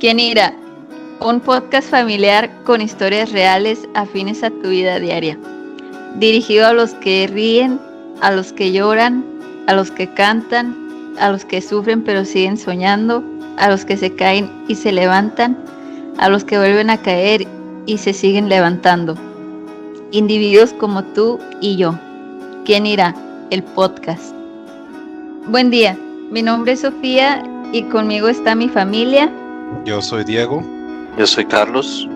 ¿Quién irá? Un podcast familiar con historias reales afines a tu vida diaria. Dirigido a los que ríen, a los que lloran, a los que cantan, a los que sufren pero siguen soñando, a los que se caen y se levantan, a los que vuelven a caer y se siguen levantando. Individuos como tú y yo. ¿Quién irá? El podcast. Buen día, mi nombre es Sofía y conmigo está mi familia. Yo soy Diego. Yo soy Carlos.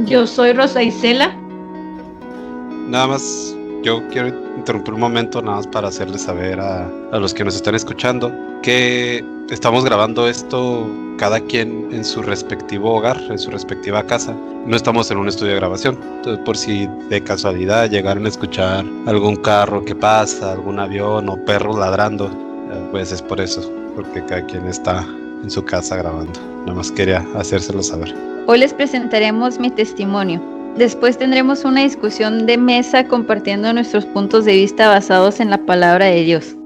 Yo soy Rosa Isela. Nada más, yo quiero interrumpir un momento nada más para hacerles saber a los que nos están escuchando que estamos grabando esto cada quien en su respectivo hogar, en su respectiva casa. No estamos en un estudio de grabación. Entonces, por si de casualidad llegaron a escuchar algún carro que pasa, algún avión o perros ladrando, pues es por eso, porque cada quien está en su casa grabando. Nada más quería hacérselo saber. Hoy les presentaremos mi testimonio. Después tendremos una discusión de mesa compartiendo nuestros puntos de vista basados en la palabra de Dios.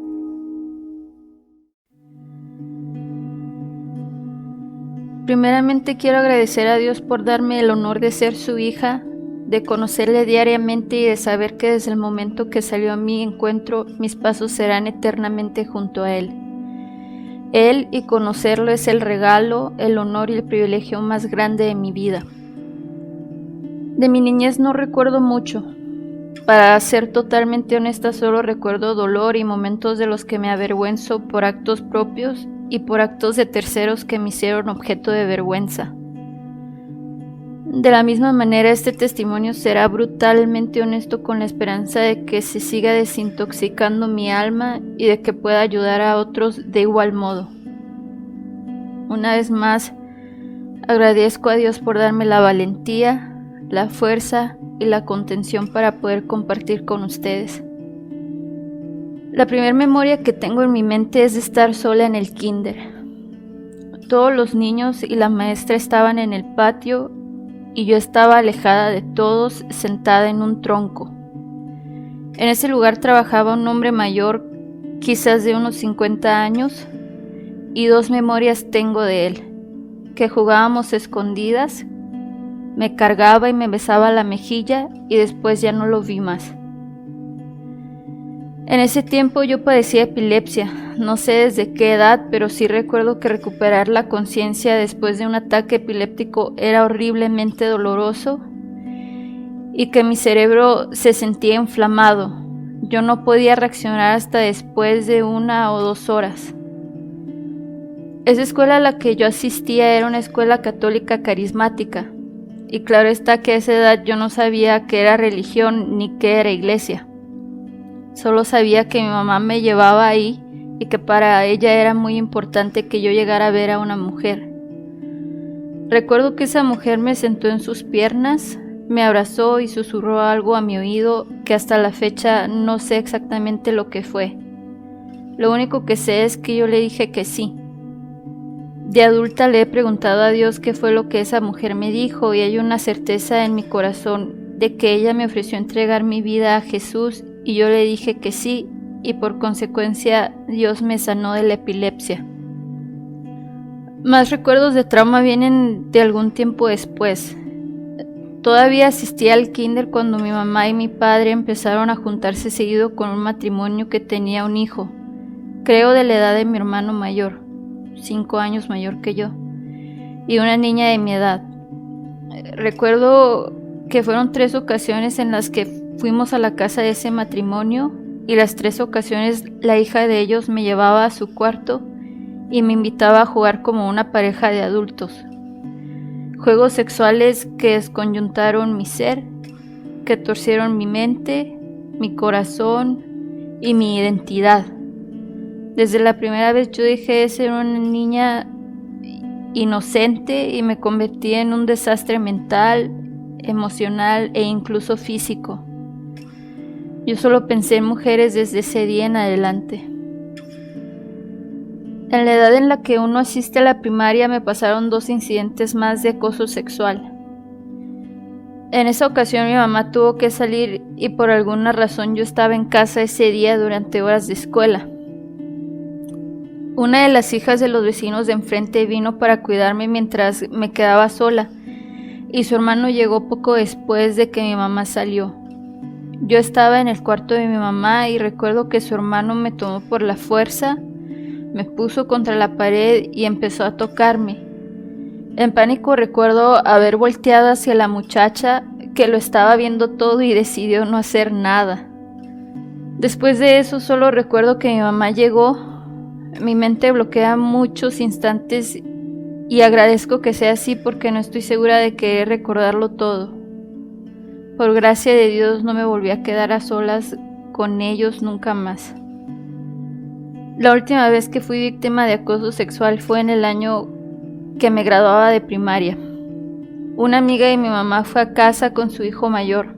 Primeramente quiero agradecer a Dios por darme el honor de ser su hija, de conocerle diariamente y de saber que desde el momento que salió a mi encuentro, mis pasos serán eternamente junto a Él. Él y conocerlo es el regalo, el honor y el privilegio más grande de mi vida. De mi niñez no recuerdo mucho. Para ser totalmente honesta, solo recuerdo dolor y momentos de los que me avergüenzo por actos propios y por actos de terceros que me hicieron objeto de vergüenza. De la misma manera, este testimonio será brutalmente honesto con la esperanza de que se siga desintoxicando mi alma y de que pueda ayudar a otros de igual modo. Una vez más, agradezco a Dios por darme la valentía, la fuerza y la contención para poder compartir con ustedes. La primera memoria que tengo en mi mente es de estar sola en el kinder. Todos los niños y la maestra estaban en el patio y yo estaba alejada de todos, sentada en un tronco. En ese lugar trabajaba un hombre mayor, quizás de unos 50 años, y dos memorias tengo de él: que jugábamos escondidas, me cargaba y me besaba la mejilla y después ya no lo vi más. En ese tiempo yo padecía epilepsia, no sé desde qué edad, pero sí recuerdo que recuperar la conciencia después de un ataque epiléptico era horriblemente doloroso y que mi cerebro se sentía inflamado. Yo no podía reaccionar hasta después de 1 o 2 horas. Esa escuela a la que yo asistía era una escuela católica carismática, y claro está que a esa edad yo no sabía qué era religión ni qué era iglesia. Solo sabía que mi mamá me llevaba ahí y que para ella era muy importante que yo llegara a ver a una mujer. Recuerdo que esa mujer me sentó en sus piernas, me abrazó y susurró algo a mi oído que hasta la fecha no sé exactamente lo que fue. Lo único que sé es que yo le dije que sí. De adulta le he preguntado a Dios qué fue lo que esa mujer me dijo y hay una certeza en mi corazón de que ella me ofreció entregar mi vida a Jesús y yo le dije que sí, y por consecuencia Dios me sanó de la epilepsia. Más recuerdos de trauma vienen de algún tiempo después. Todavía asistía al kinder cuando mi mamá y mi padre empezaron a juntarse seguido con un matrimonio que tenía un hijo, creo de la edad de mi hermano mayor, 5 años mayor que yo, y una niña de mi edad. Recuerdo que fueron 3 ocasiones en las que fuimos a la casa de ese matrimonio y las 3 ocasiones la hija de ellos me llevaba a su cuarto y me invitaba a jugar como una pareja de adultos. Juegos sexuales que desconyuntaron mi ser, que torcieron mi mente, mi corazón y mi identidad. Desde la primera vez yo dejé de ser una niña inocente y me convertí en un desastre mental, emocional e incluso físico. Yo solo pensé en mujeres desde ese día en adelante. En la edad en la que uno asiste a la primaria me pasaron 2 incidentes más de acoso sexual. En esa ocasión mi mamá tuvo que salir y por alguna razón yo estaba en casa ese día durante horas de escuela. Una de las hijas de los vecinos de enfrente vino para cuidarme mientras me quedaba sola, y su hermano llegó poco después de que mi mamá salió. Yo estaba en el cuarto de mi mamá y recuerdo que su hermano me tomó por la fuerza, me puso contra la pared y empezó a tocarme. En pánico recuerdo haber volteado hacia la muchacha que lo estaba viendo todo y decidió no hacer nada. Después de eso solo recuerdo que mi mamá llegó. Mi mente bloquea muchos instantes y agradezco que sea así porque no estoy segura de querer recordarlo todo. Por gracia de Dios no me volví a quedar a solas con ellos nunca más. La última vez que fui víctima de acoso sexual fue en el año que me graduaba de primaria. Una amiga de mi mamá fue a casa con su hijo mayor,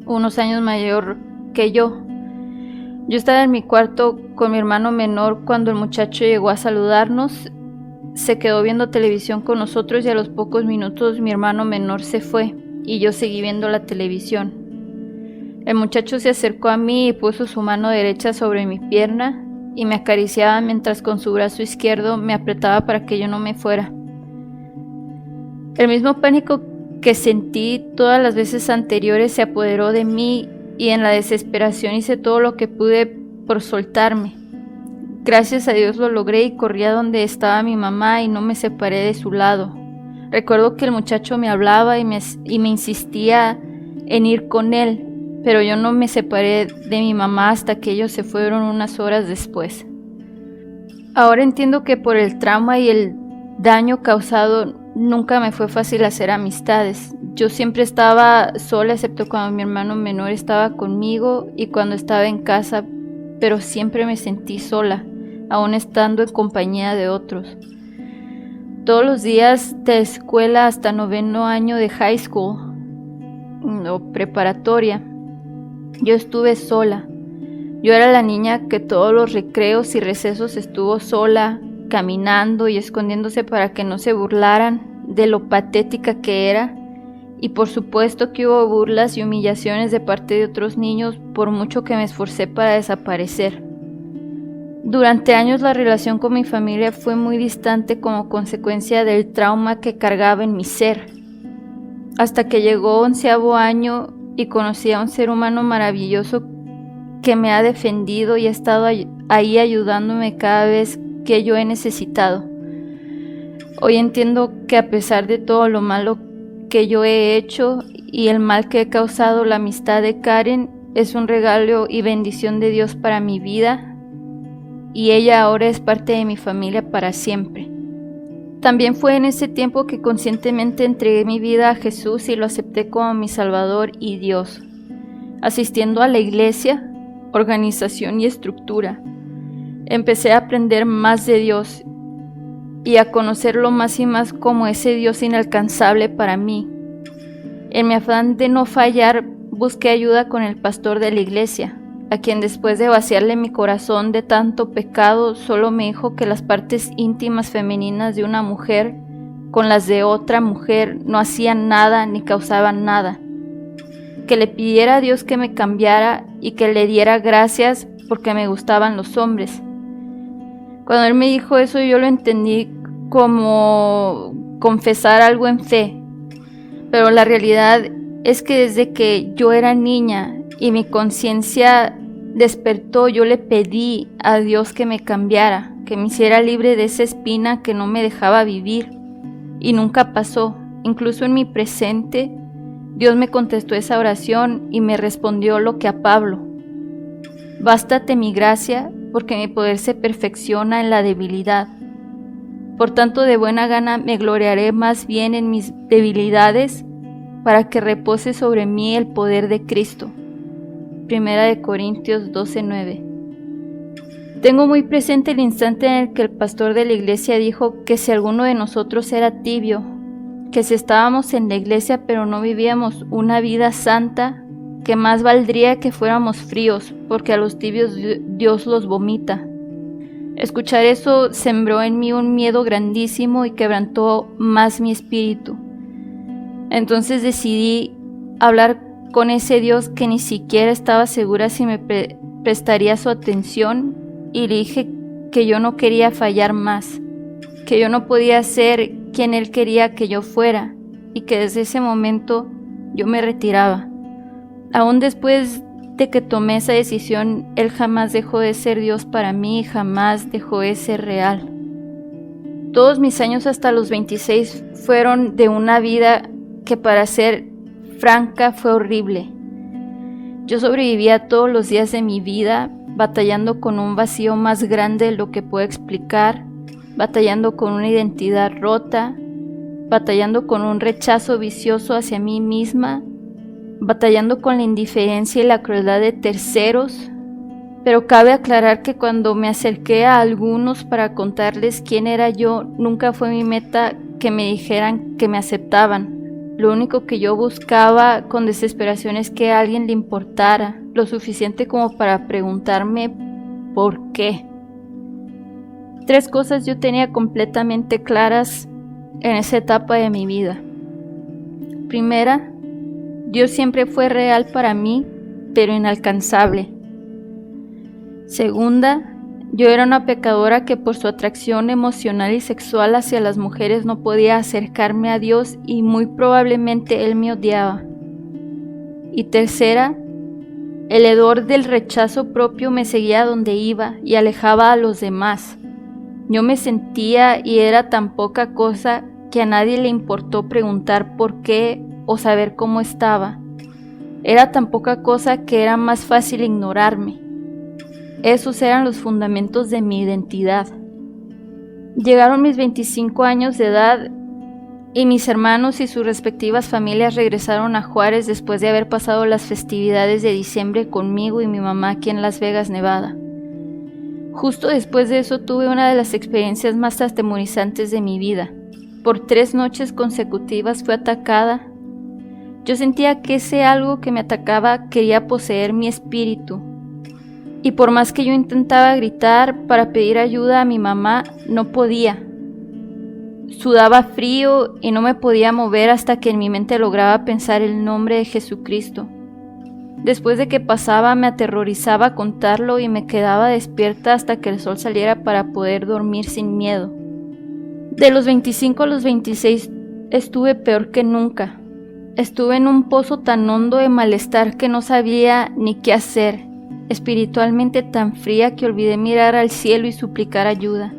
unos años mayor que yo. Yo estaba en mi cuarto con mi hermano menor cuando el muchacho llegó a saludarnos. Se quedó viendo televisión con nosotros y a los pocos minutos mi hermano menor se fue y yo seguí viendo la televisión. El muchacho se acercó a mí y puso su mano derecha sobre mi pierna y me acariciaba mientras con su brazo izquierdo me apretaba para que yo no me fuera. El mismo pánico que sentí todas las veces anteriores se apoderó de mí y en la desesperación hice todo lo que pude por soltarme. Gracias a Dios lo logré y corrí a donde estaba mi mamá y no me separé de su lado. Recuerdo que el muchacho me hablaba y me insistía en ir con él, pero yo no me separé de mi mamá hasta que ellos se fueron unas horas después. Ahora entiendo que por el trauma y el daño causado nunca me fue fácil hacer amistades. Yo siempre estaba sola excepto cuando mi hermano menor estaba conmigo y cuando estaba en casa, pero siempre me sentí sola, aún estando en compañía de otros. Todos los días de escuela hasta 9º año de high school o preparatoria, yo estuve sola. Yo era la niña que todos los recreos y recesos estuvo sola, caminando y escondiéndose para que no se burlaran de lo patética que era. Y por supuesto que hubo burlas y humillaciones de parte de otros niños por mucho que me esforcé para desaparecer. Durante años la relación con mi familia fue muy distante como consecuencia del trauma que cargaba en mi ser. Hasta que llegó 11º año y conocí a un ser humano maravilloso que me ha defendido y ha estado ahí ayudándome cada vez que yo he necesitado. Hoy entiendo que a pesar de todo lo malo que yo he hecho y el mal que he causado, la amistad de Karen es un regalo y bendición de Dios para mi vida y ella ahora es parte de mi familia para siempre. También fue en ese tiempo que conscientemente entregué mi vida a Jesús y lo acepté como mi Salvador y Dios, asistiendo a la iglesia, organización y estructura. Empecé a aprender más de Dios y a conocerlo más y más como ese Dios inalcanzable para mí. En mi afán de no fallar, busqué ayuda con el pastor de la iglesia, a quien después de vaciarle mi corazón de tanto pecado, solo me dijo que las partes íntimas femeninas de una mujer con las de otra mujer no hacían nada ni causaban nada. Que le pidiera a Dios que me cambiara y que le diera gracias porque me gustaban los hombres. Cuando él me dijo eso, yo lo entendí como confesar algo en fe, pero la realidad es que desde que yo era niña y mi conciencia despertó, yo le pedí a Dios que me cambiara, que me hiciera libre de esa espina que no me dejaba vivir, y nunca pasó. Incluso en mi presente, Dios me contestó esa oración y me respondió lo que a Pablo: bástate mi gracia, porque mi poder se perfecciona en la debilidad. Por tanto, de buena gana me gloriaré más bien en mis debilidades, para que repose sobre mí el poder de Cristo. 1 Corintios 12:9. Tengo muy presente el instante en el que el pastor de la iglesia dijo que si alguno de nosotros era tibio, que si estábamos en la iglesia pero no vivíamos una vida santa, que más valdría que fuéramos fríos, porque a los tibios Dios los vomita. Escuchar eso sembró en mí un miedo grandísimo y quebrantó más mi espíritu. Entonces decidí hablar con ese Dios que ni siquiera estaba segura si me prestaría su atención, y le dije que yo no quería fallar más, que yo no podía ser quien Él quería que yo fuera y que desde ese momento yo me retiraba. Aún después de que tomé esa decisión, Él jamás dejó de ser Dios para mí y jamás dejó de ser real. Todos mis años hasta los 26 fueron de una vida que, para ser franca, fue horrible. Yo sobrevivía todos los días de mi vida batallando con un vacío más grande de lo que puedo explicar, batallando con una identidad rota, batallando con un rechazo vicioso hacia mí misma, batallando con la indiferencia y la crueldad de terceros. Pero cabe aclarar que cuando me acerqué a algunos para contarles quién era yo, nunca fue mi meta que me dijeran que me aceptaban. Lo único que yo buscaba con desesperación es que a alguien le importara, lo suficiente como para preguntarme ¿por qué? 3 cosas yo tenía completamente claras en esa etapa de mi vida. Primera, Dios siempre fue real para mí, pero inalcanzable. Segunda, yo era una pecadora que por su atracción emocional y sexual hacia las mujeres no podía acercarme a Dios y muy probablemente Él me odiaba. Y tercera, el hedor del rechazo propio me seguía donde iba y alejaba a los demás. Yo me sentía y era tan poca cosa que a nadie le importó preguntar por qué o saber cómo estaba. Era tan poca cosa que era más fácil ignorarme. Esos eran los fundamentos de mi identidad. Llegaron mis 25 años de edad y mis hermanos y sus respectivas familias regresaron a Juárez después de haber pasado las festividades de diciembre conmigo y mi mamá aquí en Las Vegas, Nevada. Justo después de eso tuve una de las experiencias más atemorizantes de mi vida. Por 3 noches consecutivas fui atacada. Yo sentía que ese algo que me atacaba quería poseer mi espíritu. Y por más que yo intentaba gritar para pedir ayuda a mi mamá, no podía. Sudaba frío y no me podía mover hasta que en mi mente lograba pensar el nombre de Jesucristo. Después de que pasaba, me aterrorizaba contarlo y me quedaba despierta hasta que el sol saliera para poder dormir sin miedo. De los 25 a los 26 estuve peor que nunca. Estuve en un pozo tan hondo de malestar que no sabía ni qué hacer. Espiritualmente tan fría que olvidé mirar al cielo y suplicar ayuda.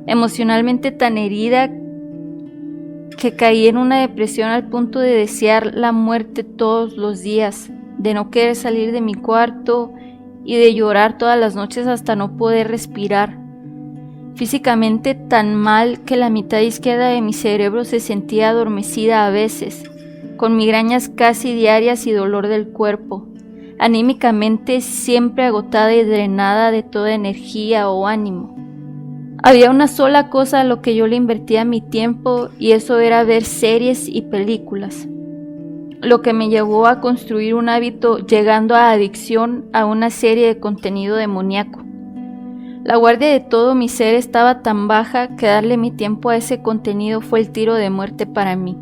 Emocionalmente tan herida que caí en una depresión al punto de desear la muerte todos los días, de no querer salir de mi cuarto y de llorar todas las noches hasta no poder respirar. Físicamente tan mal que la mitad izquierda de mi cerebro se sentía adormecida a veces, con migrañas casi diarias y dolor del cuerpo. Anímicamente siempre agotada y drenada de toda energía o ánimo. Había una sola cosa a lo que yo le invertía mi tiempo y eso era ver series y películas. Lo que me llevó a construir un hábito llegando a adicción a una serie de contenido demoníaco. La guardia de todo mi ser estaba tan baja que darle mi tiempo a ese contenido fue el tiro de muerte para mí.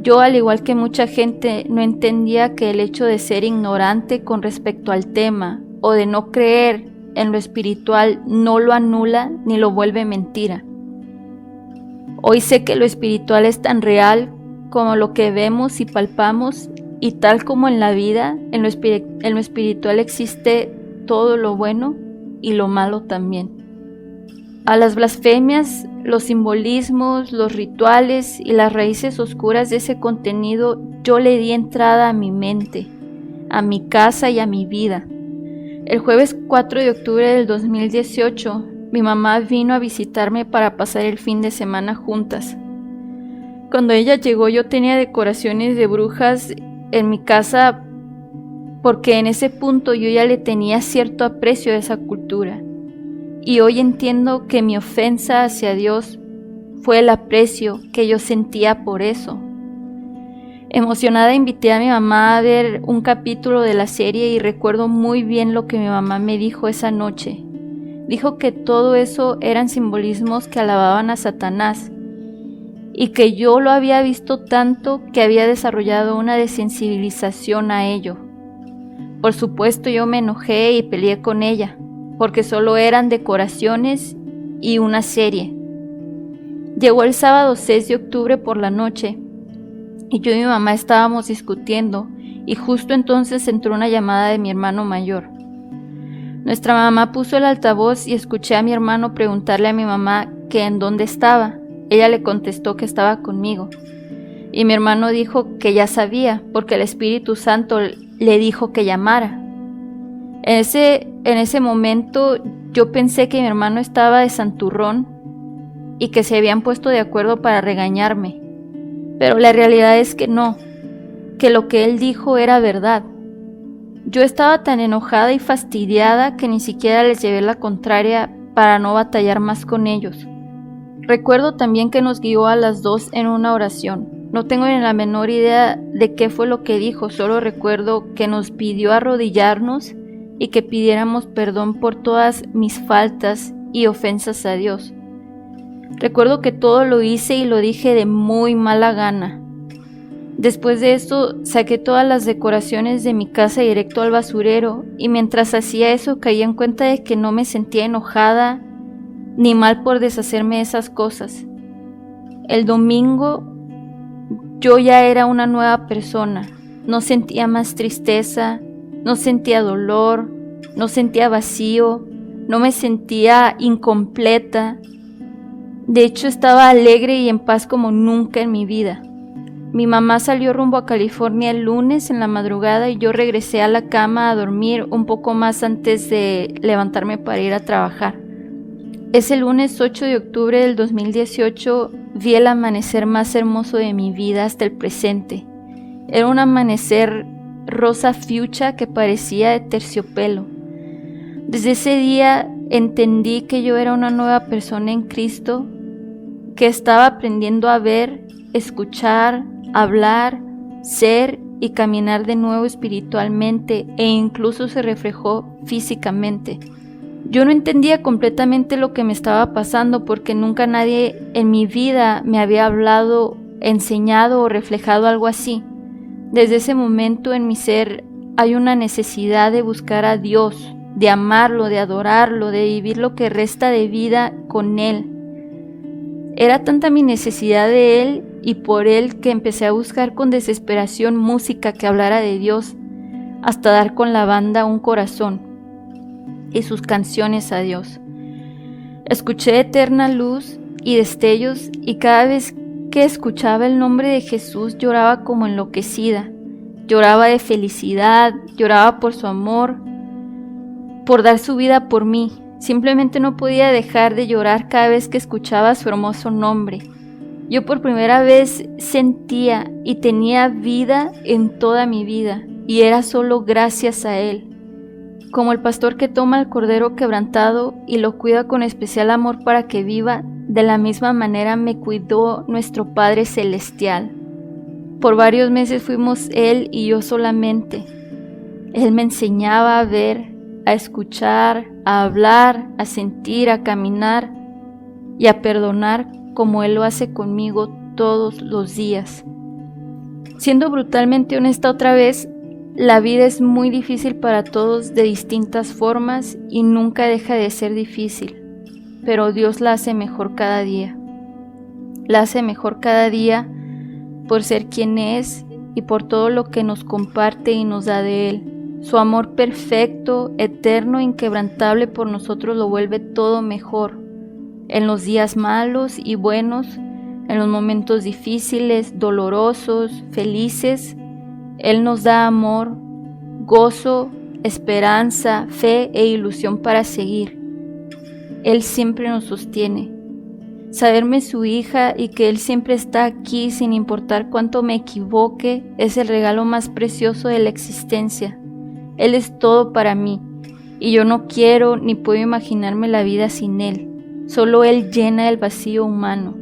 Yo, al igual que mucha gente, no entendía que el hecho de ser ignorante con respecto al tema o de no creer en lo espiritual no lo anula ni lo vuelve mentira. Hoy sé que lo espiritual es tan real como lo que vemos y palpamos, y tal como en la vida, en lo espiritual existe todo lo bueno y lo malo también. A las blasfemias, los simbolismos, los rituales y las raíces oscuras de ese contenido yo le di entrada a mi mente, a mi casa y a mi vida. El jueves 4 de octubre del 2018, mi mamá vino a visitarme para pasar el fin de semana juntas. Cuando ella llegó yo tenía decoraciones de brujas en mi casa porque en ese punto yo ya le tenía cierto aprecio a esa cultura. Y hoy entiendo que mi ofensa hacia Dios fue el aprecio que yo sentía por eso. Emocionada invité a mi mamá a ver un capítulo de la serie y recuerdo muy bien lo que mi mamá me dijo esa noche. Dijo que todo eso eran simbolismos que alababan a Satanás y que yo lo había visto tanto que había desarrollado una desensibilización a ello. Por supuesto yo me enojé y peleé con ella. porque solo eran decoraciones y una serie. Llegó el sábado 6 de octubre por la noche y yo y mi mamá estábamos discutiendo y justo entonces entró una llamada de mi hermano mayor. Nuestra mamá puso el altavoz y escuché a mi hermano preguntarle a mi mamá que en dónde estaba. Ella le contestó que estaba conmigo. Y mi hermano dijo que ya sabía, porque el Espíritu Santo le dijo que llamara. En ese momento yo pensé que mi hermano estaba de santurrón y que se habían puesto de acuerdo para regañarme. Pero la realidad es que no, que lo que él dijo era verdad. Yo estaba tan enojada y fastidiada que ni siquiera les llevé la contraria para no batallar más con ellos. Recuerdo también que nos guió a las 2 en una oración. No tengo ni la menor idea de qué fue lo que dijo, solo recuerdo que nos pidió arrodillarnos y que pidiéramos perdón por todas mis faltas y ofensas a Dios. Recuerdo que todo lo hice y lo dije de muy mala gana. Después de esto saqué todas las decoraciones de mi casa directo al basurero y mientras hacía eso caí en cuenta de que no me sentía enojada ni mal por deshacerme de esas cosas. El domingo yo ya era una nueva persona, no sentía más tristeza, no sentía dolor, no sentía vacío, no me sentía incompleta. De hecho estaba alegre y en paz como nunca en mi vida. Mi mamá salió rumbo a California el lunes en la madrugada y yo regresé a la cama a dormir un poco más antes de levantarme para ir a trabajar. Ese lunes 8 de octubre del 2018 vi el amanecer más hermoso de mi vida hasta el presente. Era un amanecer rosa fuchsia que parecía de terciopelo. Desde ese día entendí que yo era una nueva persona en Cristo, que estaba aprendiendo a ver, escuchar, hablar, ser y caminar de nuevo espiritualmente e incluso se reflejó físicamente. Yo no entendía completamente lo que me estaba pasando porque nunca nadie en mi vida me había hablado, enseñado o reflejado algo así. Desde ese momento en mi ser hay una necesidad de buscar a Dios, de amarlo, de adorarlo, de vivir lo que resta de vida con Él. Era tanta mi necesidad de Él y por Él que empecé a buscar con desesperación música que hablara de Dios, hasta dar con la banda Un Corazón y sus canciones a Dios. Escuché Eterna Luz y Destellos y cada vez que escuchaba el nombre de Jesús lloraba como enloquecida. Lloraba de felicidad, lloraba por su amor, por dar su vida por mí. Simplemente no podía dejar de llorar cada vez que escuchaba su hermoso nombre. Yo por primera vez sentía y tenía vida en toda mi vida, y era solo gracias a Él. Como el pastor que toma al cordero quebrantado y lo cuida con especial amor para que viva, de la misma manera me cuidó nuestro Padre Celestial. Por varios meses fuimos Él y yo solamente. Él me enseñaba a ver, a escuchar, a hablar, a sentir, a caminar y a perdonar como Él lo hace conmigo todos los días. Siendo brutalmente honesta otra vez, la vida es muy difícil para todos de distintas formas y nunca deja de ser difícil, pero Dios la hace mejor cada día. La hace mejor cada día por ser quien es y por todo lo que nos comparte y nos da de Él. Su amor perfecto, eterno, inquebrantable por nosotros lo vuelve todo mejor. En los días malos y buenos, en los momentos difíciles, dolorosos, felices, Él nos da amor, gozo, esperanza, fe e ilusión para seguir. Él siempre nos sostiene. Saberme su hija y que Él siempre está aquí sin importar cuánto me equivoque es el regalo más precioso de la existencia. Él es todo para mí y yo no quiero ni puedo imaginarme la vida sin Él. Solo Él llena el vacío humano.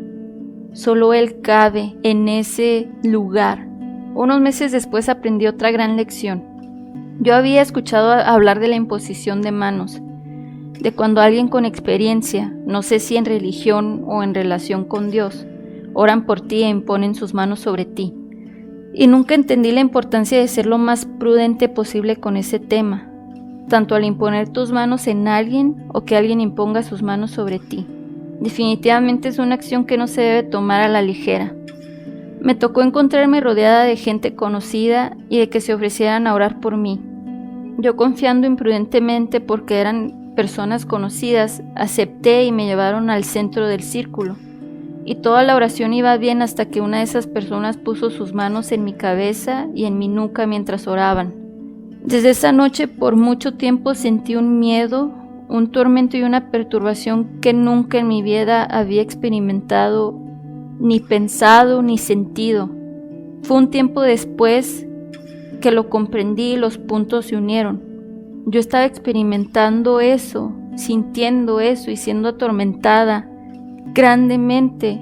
Solo Él cabe en ese lugar. Unos meses después aprendí otra gran lección. Yo había escuchado hablar de la imposición de manos, de cuando alguien con experiencia, no sé si en religión o en relación con Dios, oran por ti e imponen sus manos sobre ti. Y nunca entendí la importancia de ser lo más prudente posible con ese tema. tanto al imponer tus manos en alguien o que alguien imponga sus manos sobre ti. Definitivamente es una acción que no se debe tomar a la ligera. Me tocó encontrarme rodeada de gente conocida y de que se ofrecieran a orar por mí. Yo, confiando imprudentemente porque eran personas conocidas, acepté y me llevaron al centro del círculo. Y toda la oración iba bien hasta que una de esas personas puso sus manos en mi cabeza y en mi nuca mientras oraban. Desde esa noche por mucho tiempo sentí un miedo, un tormento y una perturbación que nunca en mi vida había experimentado, ni pensado, ni sentido. Fue un tiempo después que lo comprendí y los puntos se unieron. Yo estaba experimentando eso, sintiendo eso y siendo atormentada grandemente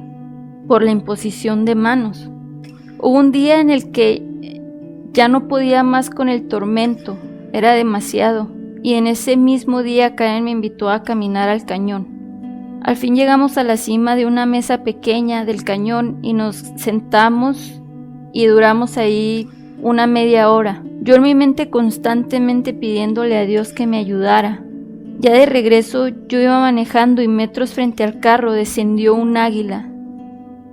por la imposición de manos. Hubo un día en el que ya no podía más con el tormento, era demasiado, y en ese mismo día Karen me invitó a caminar al cañón. Al fin llegamos a la cima de una mesa pequeña del cañón y nos sentamos y duramos ahí una media hora. Yo en mi mente constantemente pidiéndole a Dios que me ayudara. Ya de regreso yo iba manejando y metros frente al carro descendió un águila.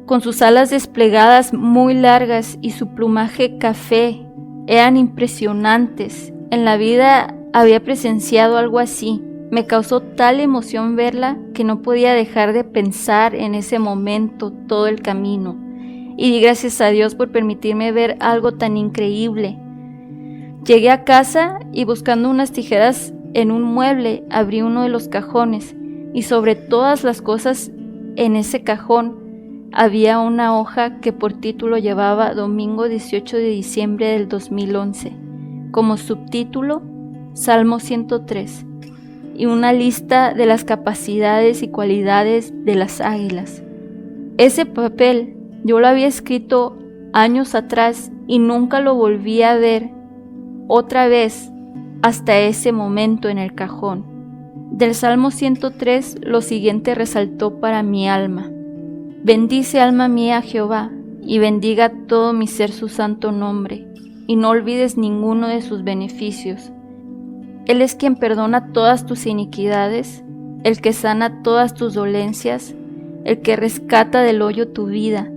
Con sus alas desplegadas muy largas y su plumaje café eran impresionantes. En la vida había presenciado algo así. Me causó tal emoción verla que no podía dejar de pensar en ese momento todo el camino. Y di gracias a Dios por permitirme ver algo tan increíble. Llegué a casa y buscando unas tijeras en un mueble abrí uno de los cajones y sobre todas las cosas en ese cajón había una hoja que por título llevaba Domingo 18 de diciembre del 2011, como subtítulo Salmo 103, y una lista de las capacidades y cualidades de las águilas. Ese papel yo lo había escrito años atrás y nunca lo volví a ver otra vez hasta ese momento en el cajón. Del Salmo 103 lo siguiente resaltó para mi alma: bendice alma mía a Jehová, y bendiga todo mi ser su santo nombre, y no olvides ninguno de sus beneficios. Él es quien perdona todas tus iniquidades, el que sana todas tus dolencias, el que rescata del hoyo tu vida,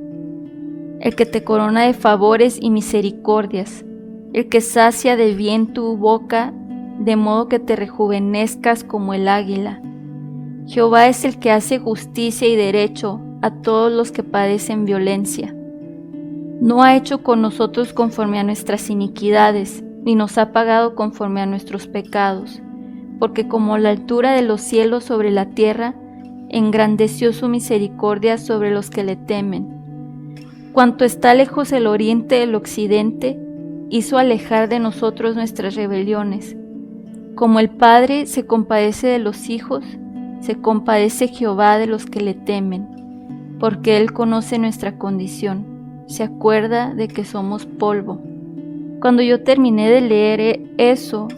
el que te corona de favores y misericordias, el que sacia de bien tu boca, de modo que te rejuvenezcas como el águila. Jehová es el que hace justicia y derecho a todos los que padecen violencia. No ha hecho con nosotros conforme a nuestras iniquidades, ni nos ha pagado conforme a nuestros pecados, porque como la altura de los cielos sobre la tierra, engrandeció su misericordia sobre los que le temen. Cuanto está lejos el oriente del occidente, hizo alejar de nosotros nuestras rebeliones. Como el Padre se compadece de los hijos, se compadece Jehová de los que le temen, porque Él conoce nuestra condición, se acuerda de que somos polvo. Cuando yo terminé de leer eso,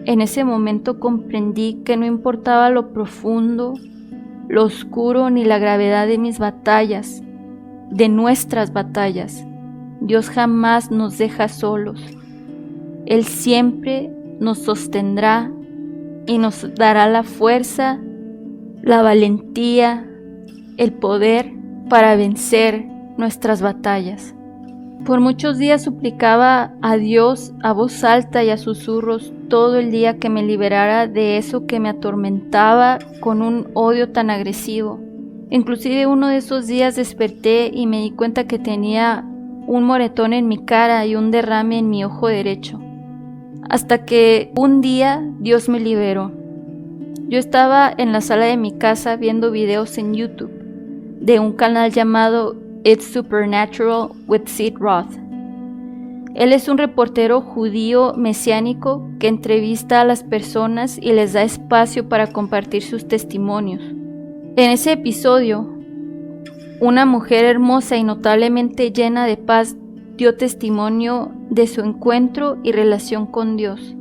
en ese momento comprendí que no importaba lo profundo, lo oscuro ni la gravedad de mis batallas, de nuestras batallas, Dios jamás nos deja solos. Él siempre nos sostendrá y nos dará la fuerza, la valentía, el poder para vencer nuestras batallas. Por muchos días suplicaba a Dios a voz alta y a susurros todo el día que me liberara de eso que me atormentaba con un odio tan agresivo. Inclusive uno de esos días desperté y me di cuenta que tenía un moretón en mi cara y un derrame en mi ojo derecho. Hasta que un día Dios me liberó. Yo estaba en la sala de mi casa viendo videos en YouTube de un canal llamado It's Supernatural with Sid Roth. Él es un reportero judío mesiánico que entrevista a las personas y les da espacio para compartir sus testimonios. En ese episodio, una mujer hermosa y notablemente llena de paz dio testimonio de su encuentro y relación con Dios.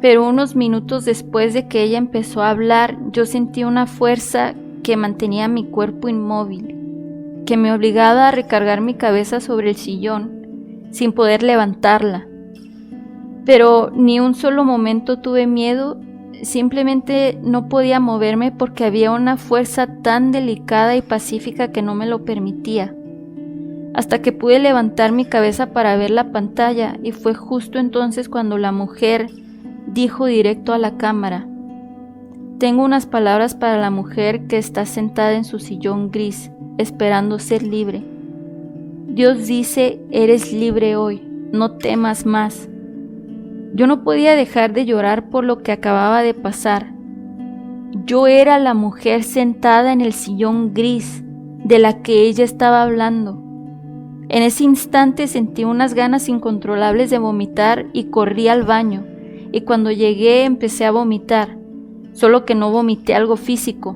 Pero unos minutos después de que ella empezó a hablar, yo sentí una fuerza que mantenía mi cuerpo inmóvil, que me obligaba a recargar mi cabeza sobre el sillón, sin poder levantarla. pero ni un solo momento tuve miedo, simplemente no podía moverme porque había una fuerza tan delicada y pacífica que no me lo permitía. Hasta que pude levantar mi cabeza para ver la pantalla, y fue justo entonces cuando la mujer dijo directo a la cámara: tengo unas palabras para la mujer que está sentada en su sillón gris, esperando ser libre. Dios dice, eres libre hoy, no temas más. Yo no podía dejar de llorar por lo que acababa de pasar. Yo era la mujer sentada en el sillón gris de la que ella estaba hablando. En ese instante sentí unas ganas incontrolables de vomitar y corrí al baño, y cuando llegué empecé a vomitar, solo que no vomité algo físico.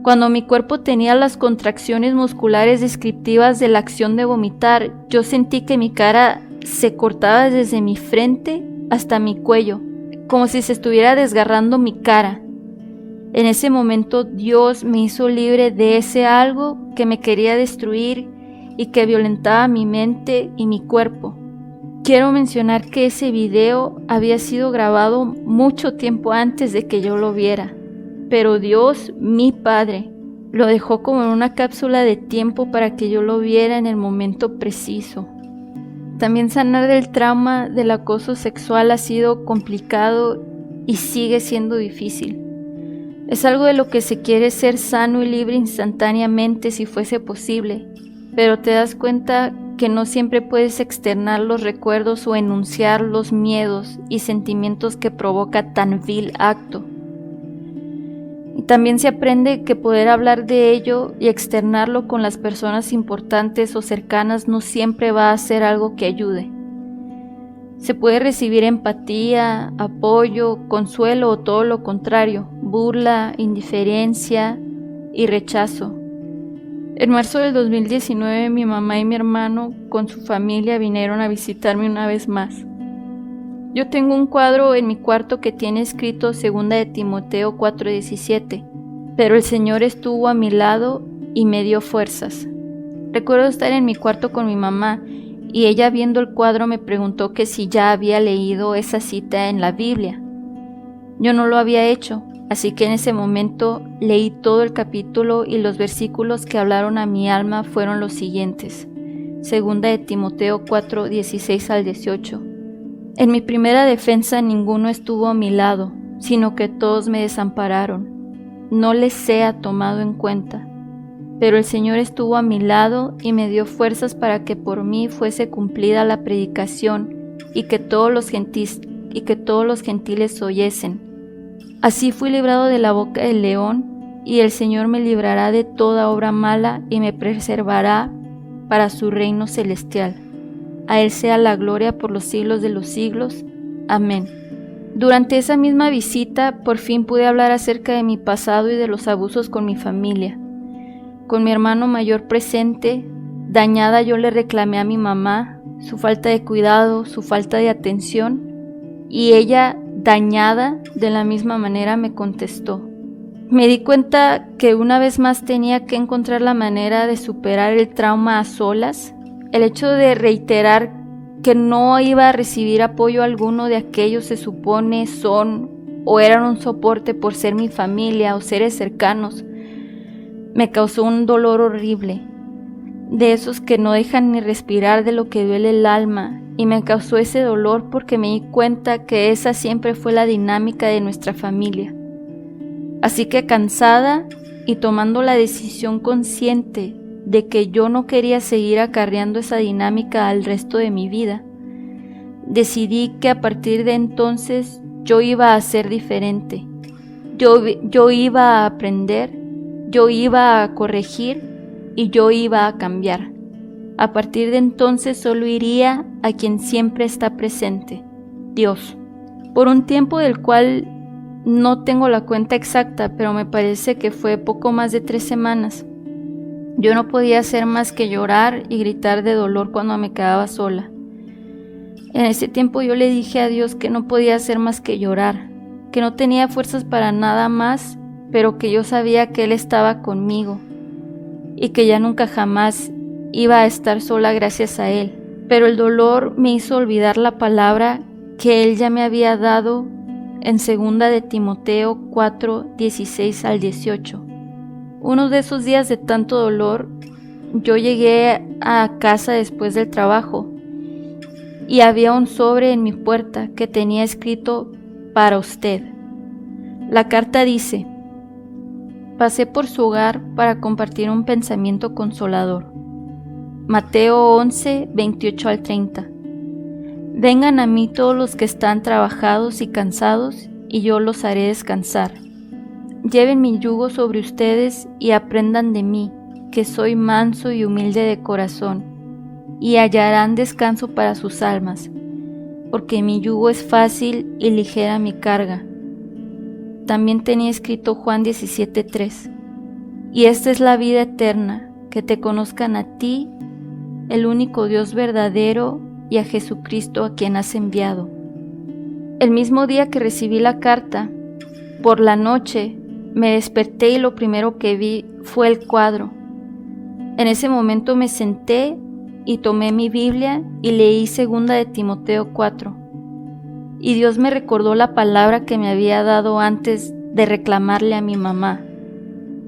Cuando mi cuerpo tenía las contracciones musculares descriptivas de la acción de vomitar, yo sentí que mi cara se cortaba desde mi frente hasta mi cuello, como si se estuviera desgarrando mi cara. En ese momento Dios me hizo libre de ese algo que me quería destruir y que violentaba mi mente y mi cuerpo. Quiero mencionar que ese video había sido grabado mucho tiempo antes de que yo lo viera, pero Dios, mi Padre, lo dejó como en una cápsula de tiempo para que yo lo viera en el momento preciso. También sanar del trauma del acoso sexual ha sido complicado y sigue siendo difícil. Es algo de lo que se quiere ser sano y libre instantáneamente si fuese posible, pero te das cuenta que no siempre puedes externar los recuerdos o enunciar los miedos y sentimientos que provoca tan vil acto. Y también se aprende que poder hablar de ello y externarlo con las personas importantes o cercanas no siempre va a ser algo que ayude. Se puede recibir empatía, apoyo, consuelo o todo lo contrario, burla, indiferencia y rechazo. En marzo del 2019 mi mamá y mi hermano con su familia vinieron a visitarme una vez más. Yo tengo un cuadro en mi cuarto que tiene escrito 2 de Timoteo 4:17, pero el Señor estuvo a mi lado y me dio fuerzas. Recuerdo estar en mi cuarto con mi mamá y ella viendo el cuadro me preguntó que si ya había leído esa cita en la Biblia. Yo no lo había hecho, así que en ese momento leí todo el capítulo y los versículos que hablaron a mi alma fueron los siguientes. 2 de Timoteo 4:16 al 18. En mi primera defensa ninguno estuvo a mi lado, sino que todos me desampararon. No les sea tomado en cuenta. Pero el Señor estuvo a mi lado y me dio fuerzas para que por mí fuese cumplida la predicación y que todos los gentiles oyesen. Así fui librado de la boca del león, y el Señor me librará de toda obra mala y me preservará para su reino celestial. A Él sea la gloria por los siglos de los siglos. Amén. Durante esa misma visita, por fin pude hablar acerca de mi pasado y de los abusos con mi familia. Con mi hermano mayor presente, dañada, yo le reclamé a mi mamá su falta de cuidado, su falta de atención, y ella, dañada, de la misma manera me contestó. Me di cuenta que una vez más tenía que encontrar la manera de superar el trauma a solas. El hecho de reiterar que no iba a recibir apoyo alguno de aquellos se supone son o eran un soporte por ser mi familia o seres cercanos, me causó un dolor horrible, de esos que no dejan ni respirar, de lo que duele el alma, y me causó ese dolor porque me di cuenta que esa siempre fue la dinámica de nuestra familia. Así que cansada y tomando la decisión consciente de que yo no quería seguir acarreando esa dinámica al resto de mi vida, decidí que a partir de entonces yo iba a ser diferente. Yo iba a aprender, yo iba a corregir y yo iba a cambiar. A partir de entonces solo iría a quien siempre está presente, Dios. Por un tiempo del cual no tengo la cuenta exacta, pero me parece que fue poco más de 3 semanas. Yo no podía hacer más que llorar y gritar de dolor cuando me quedaba sola. En ese tiempo yo le dije a Dios que no podía hacer más que llorar, que no tenía fuerzas para nada más, pero que yo sabía que Él estaba conmigo y que ya nunca jamás iba a estar sola gracias a Él. Pero el dolor me hizo olvidar la palabra que Él ya me había dado en 2 de Timoteo 4, 16 al 18. Uno de esos días de tanto dolor, yo llegué a casa después del trabajo y había un sobre en mi puerta que tenía escrito: para usted. La carta dice: pasé por su hogar para compartir un pensamiento consolador. Mateo 11, 28 al 30. Vengan a mí todos los que están trabajados y cansados, y yo los haré descansar. Lleven mi yugo sobre ustedes y aprendan de mí, que soy manso y humilde de corazón, y hallarán descanso para sus almas, porque mi yugo es fácil y ligera mi carga. También tenía escrito Juan 17:3. Y esta es la vida eterna, que te conozcan a ti, el único Dios verdadero, y a Jesucristo a quien has enviado. El mismo día que recibí la carta, por la noche, me desperté y lo primero que vi fue el cuadro. En ese momento me senté y tomé mi Biblia y leí 2 de Timoteo 4. Y Dios me recordó la palabra que me había dado antes de reclamarle a mi mamá.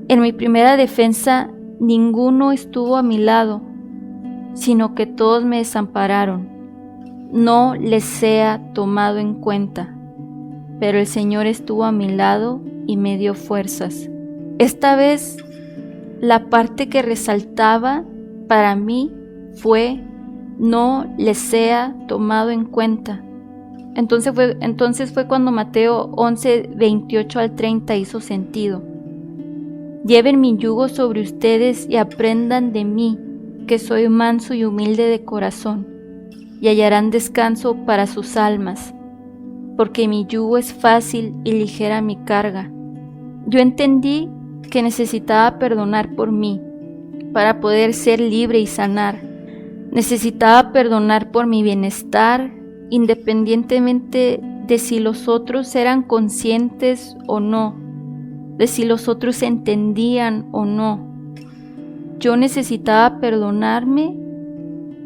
En mi primera defensa, ninguno estuvo a mi lado, sino que todos me desampararon. No les sea tomado en cuenta, pero el Señor estuvo a mi lado y me dio fuerzas. Esta vez, la parte que resaltaba para mí fue: no les sea tomado en cuenta. Entonces fue cuando Mateo 11, 28 al 30 hizo sentido. Lleven mi yugo sobre ustedes y aprendan de mí, que soy manso y humilde de corazón, y hallarán descanso para sus almas, porque mi yugo es fácil y ligera mi carga. Yo entendí que necesitaba perdonar por mí, para poder ser libre y sanar. Necesitaba perdonar por mi bienestar, independientemente de si los otros eran conscientes o no, de si los otros entendían o no. Yo necesitaba perdonarme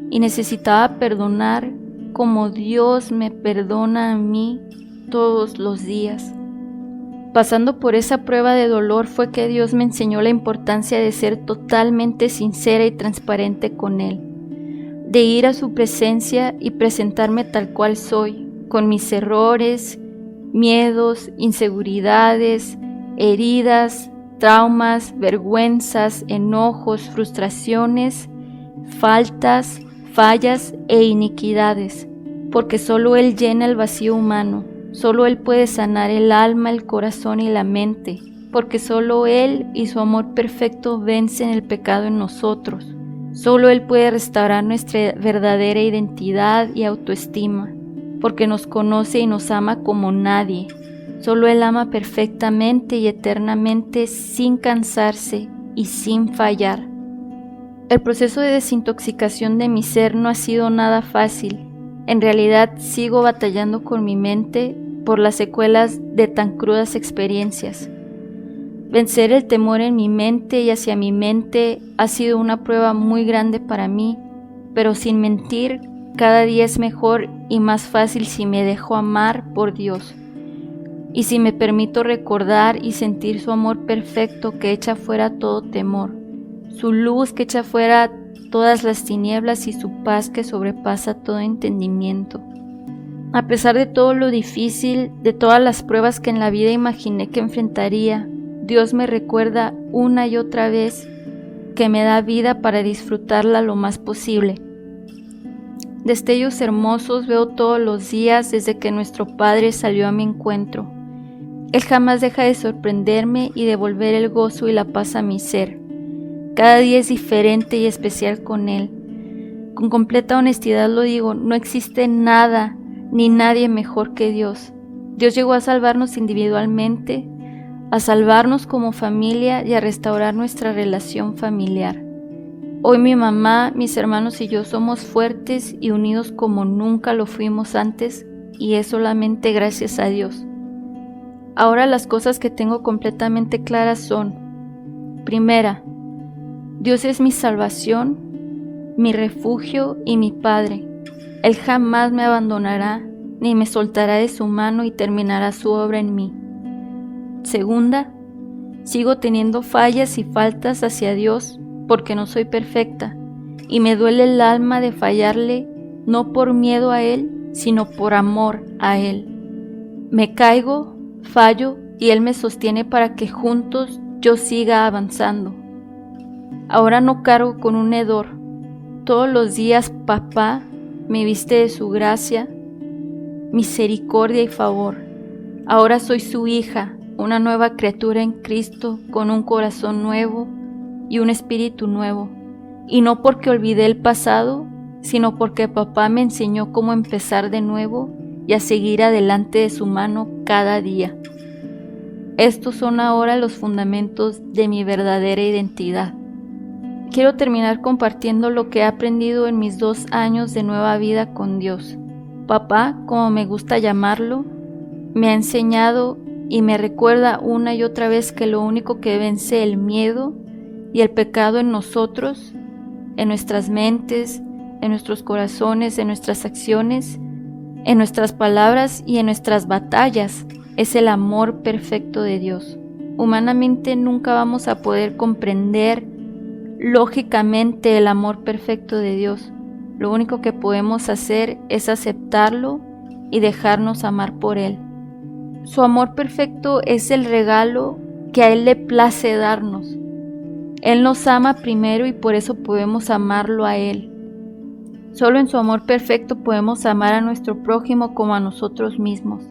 y necesitaba perdonar como Dios me perdona a mí todos los días. Pasando por esa prueba de dolor fue que Dios me enseñó la importancia de ser totalmente sincera y transparente con Él, de ir a su presencia y presentarme tal cual soy, con mis errores, miedos, inseguridades, heridas, traumas, vergüenzas, enojos, frustraciones, faltas, fallas e iniquidades, porque solo Él llena el vacío humano, solo Él puede sanar el alma, el corazón y la mente, porque solo Él y su amor perfecto vencen el pecado en nosotros. Solo Él puede restaurar nuestra verdadera identidad y autoestima, porque nos conoce y nos ama como nadie. Solo Él ama perfectamente y eternamente, sin cansarse y sin fallar. El proceso de desintoxicación de mi ser no ha sido nada fácil. En realidad sigo batallando con mi mente por las secuelas de tan crudas experiencias. Vencer el temor en mi mente y hacia mi mente ha sido una prueba muy grande para mí, pero sin mentir, cada día es mejor y más fácil si me dejo amar por Dios. Y si me permito recordar y sentir su amor perfecto que echa fuera todo temor, su luz que echa fuera todas las tinieblas y su paz que sobrepasa todo entendimiento. A pesar de todo lo difícil, de todas las pruebas que en la vida imaginé que enfrentaría, Dios me recuerda una y otra vez que me da vida para disfrutarla lo más posible. Destellos hermosos veo todos los días desde que nuestro Padre salió a mi encuentro. Él jamás deja de sorprenderme y devolver el gozo y la paz a mi ser. Cada día es diferente y especial con Él. Con completa honestidad lo digo, no existe nada ni nadie mejor que Dios. Dios llegó a salvarnos individualmente, a salvarnos como familia y a restaurar nuestra relación familiar. Hoy mi mamá, mis hermanos y yo somos fuertes y unidos como nunca lo fuimos antes, y es solamente gracias a Dios. Ahora las cosas que tengo completamente claras son: primera, Dios es mi salvación, mi refugio y mi Padre. Él jamás me abandonará ni me soltará de su mano y terminará su obra en mí. Segunda, sigo teniendo fallas y faltas hacia Dios porque no soy perfecta y me duele el alma de fallarle, no por miedo a Él, sino por amor a Él. Me caigo, fallo y Él me sostiene para que juntos yo siga avanzando. Ahora no cargo con un hedor. Todos los días papá me viste de su gracia, misericordia y favor. Ahora soy su hija, una nueva criatura en Cristo, con un corazón nuevo y un espíritu nuevo. Y no porque olvidé el pasado, sino porque papá me enseñó cómo empezar de nuevo y a seguir adelante de su mano cada día. Estos son ahora los fundamentos de mi verdadera identidad. Quiero terminar compartiendo lo que he aprendido en mis 2 años de nueva vida con Dios. Papá, como me gusta llamarlo, me ha enseñado y me recuerda una y otra vez que lo único que vence el miedo y el pecado en nosotros, en nuestras mentes, en nuestros corazones, en nuestras acciones, en nuestras palabras y en nuestras batallas, es el amor perfecto de Dios. Humanamente nunca vamos a poder comprender lógicamente el amor perfecto de Dios. Lo único que podemos hacer es aceptarlo y dejarnos amar por Él. Su amor perfecto es el regalo que a Él le place darnos. Él nos ama primero y por eso podemos amarlo a Él. Solo en su amor perfecto podemos amar a nuestro prójimo como a nosotros mismos.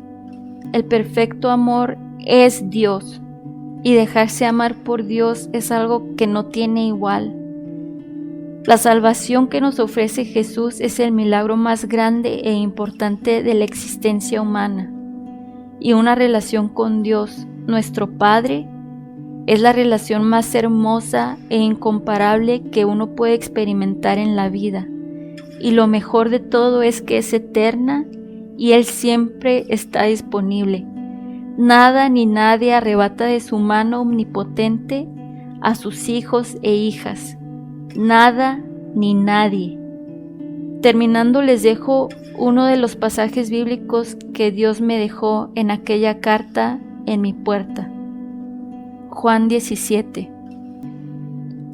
El perfecto amor es Dios. Y dejarse amar por Dios es algo que no tiene igual. La salvación que nos ofrece Jesús es el milagro más grande e importante de la existencia humana. Y una relación con Dios, nuestro Padre, es la relación más hermosa e incomparable que uno puede experimentar en la vida. Y lo mejor de todo es que es eterna y Él siempre está disponible. Nada ni nadie arrebata de su mano omnipotente a sus hijos e hijas. Nada ni nadie. Terminando les dejo uno de los pasajes bíblicos que Dios me dejó en aquella carta en mi puerta. Juan 17.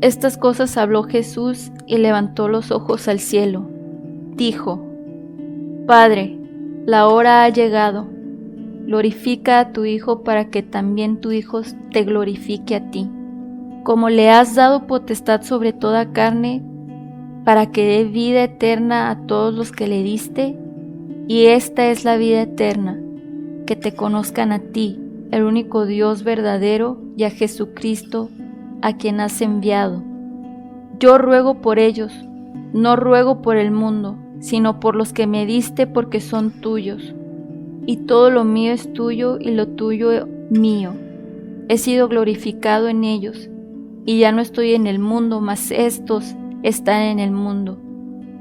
Estas cosas habló Jesús y levantó los ojos al cielo. Dijo: Padre, la hora ha llegado. Glorifica a tu Hijo para que también tu Hijo te glorifique a ti. Como le has dado potestad sobre toda carne, para que dé vida eterna a todos los que le diste, y esta es la vida eterna, que te conozcan a ti, el único Dios verdadero, y a Jesucristo, a quien has enviado. Yo ruego por ellos, no ruego por el mundo, sino por los que me diste, porque son tuyos. Y todo lo mío es tuyo y lo tuyo mío. He sido glorificado en ellos, y ya no estoy en el mundo, mas estos están en el mundo.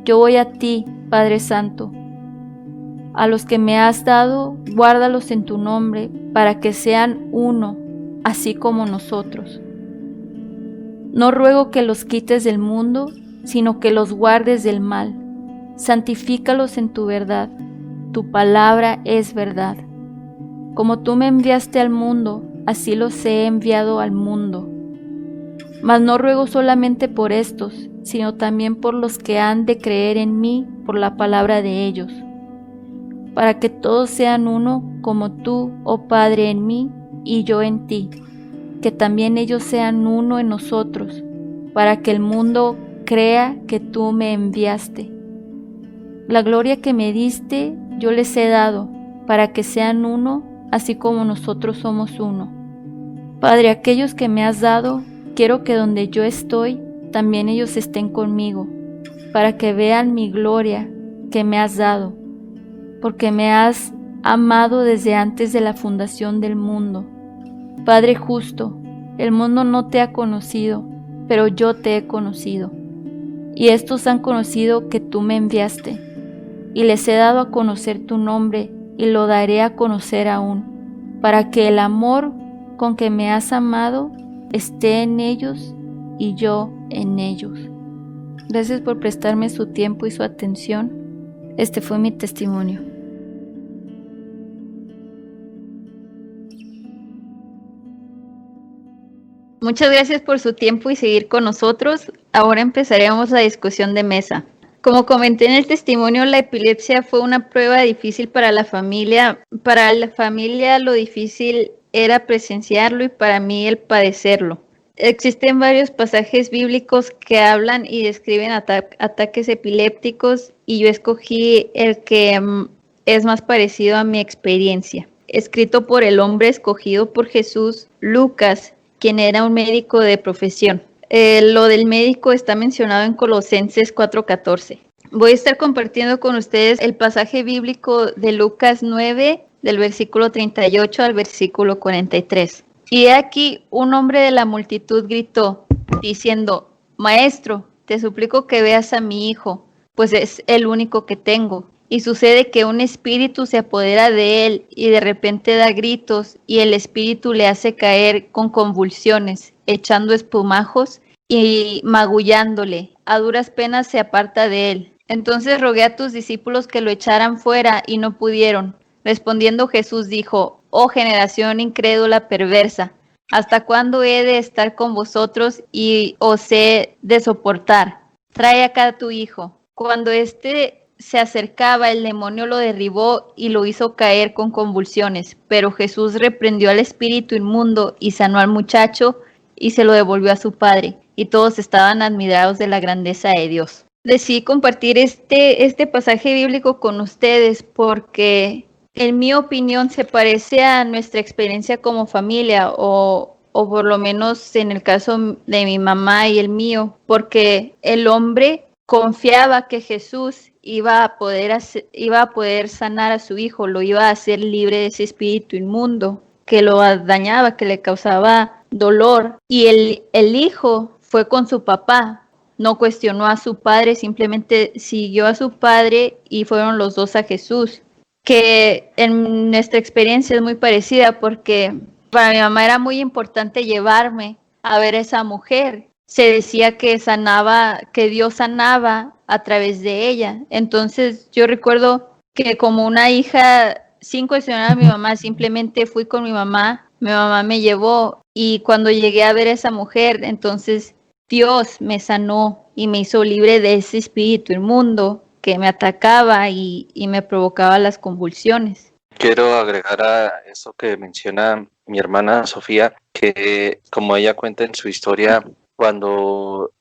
Yo voy a ti, Padre Santo. A los que me has dado, guárdalos en tu nombre, para que sean uno, así como nosotros. No ruego que los quites del mundo, sino que los guardes del mal. Santifícalos en tu verdad. Tu palabra es verdad. Como tú me enviaste al mundo, así los he enviado al mundo. Mas no ruego solamente por estos, sino también por los que han de creer en mí por la palabra de ellos, para que todos sean uno, como tú, oh Padre, en mí y yo en ti, que también ellos sean uno en nosotros, para que el mundo crea que tú me enviaste. La gloria que me diste yo les he dado, para que sean uno, así como nosotros somos uno. Padre, aquellos que me has dado, quiero que donde yo estoy, también ellos estén conmigo, para que vean mi gloria que me has dado, porque me has amado desde antes de la fundación del mundo. Padre justo, el mundo no te ha conocido, pero yo te he conocido, y estos han conocido que tú me enviaste, y les he dado a conocer tu nombre, y lo daré a conocer aún, para que el amor con que me has amado esté en ellos y yo en ellos. Gracias por prestarme su tiempo y su atención. Este fue mi testimonio. Muchas gracias por su tiempo y seguir con nosotros. Ahora empezaremos la discusión de mesa. Como comenté en el testimonio, la epilepsia fue una prueba difícil para la familia. Para la familia lo difícil era presenciarlo y para mí el padecerlo. Existen varios pasajes bíblicos que hablan y describen ataques epilépticos y yo escogí el que es más parecido a mi experiencia. Escrito por el hombre escogido por Jesús, Lucas, quien era un médico de profesión. Lo del médico está mencionado en Colosenses 4:14. Voy a estar compartiendo con ustedes el pasaje bíblico de Lucas 9, del versículo 38 al versículo 43. Y aquí un hombre de la multitud gritó, diciendo, Maestro, te suplico que veas a mi hijo, pues es el único que tengo. Y sucede que un espíritu se apodera de él y de repente da gritos y el espíritu le hace caer con convulsiones, echando espumajos y magullándole. A duras penas se aparta de él. Entonces rogué a tus discípulos que lo echaran fuera y no pudieron. Respondiendo Jesús dijo, oh generación incrédula perversa, ¿hasta cuándo he de estar con vosotros y os he de soportar? Trae acá a tu hijo. Cuando se acercaba, el demonio lo derribó y lo hizo caer con convulsiones, pero Jesús reprendió al espíritu inmundo y sanó al muchacho y se lo devolvió a su padre, y todos estaban admirados de la grandeza de Dios. Decidí compartir este pasaje bíblico con ustedes porque en mi opinión se parece a nuestra experiencia como familia o por lo menos en el caso de mi mamá y el mío, porque el hombre confiaba que Jesús iba a poder sanar a su hijo, lo iba a hacer libre de ese espíritu inmundo que lo dañaba, que le causaba dolor. Y el hijo fue con su papá, no cuestionó a su padre, simplemente siguió a su padre y fueron los dos a Jesús, que en nuestra experiencia es muy parecida porque para mi mamá era muy importante llevarme a ver a esa mujer. Se decía que Dios sanaba a través de ella. Entonces yo recuerdo que como una hija, sin cuestionar a mi mamá, simplemente fui con mi mamá me llevó y cuando llegué a ver a esa mujer, entonces Dios me sanó y me hizo libre de ese espíritu inmundo que me atacaba y me provocaba las convulsiones. Quiero agregar a eso que menciona mi hermana Sofía, que como ella cuenta en su historia, cuando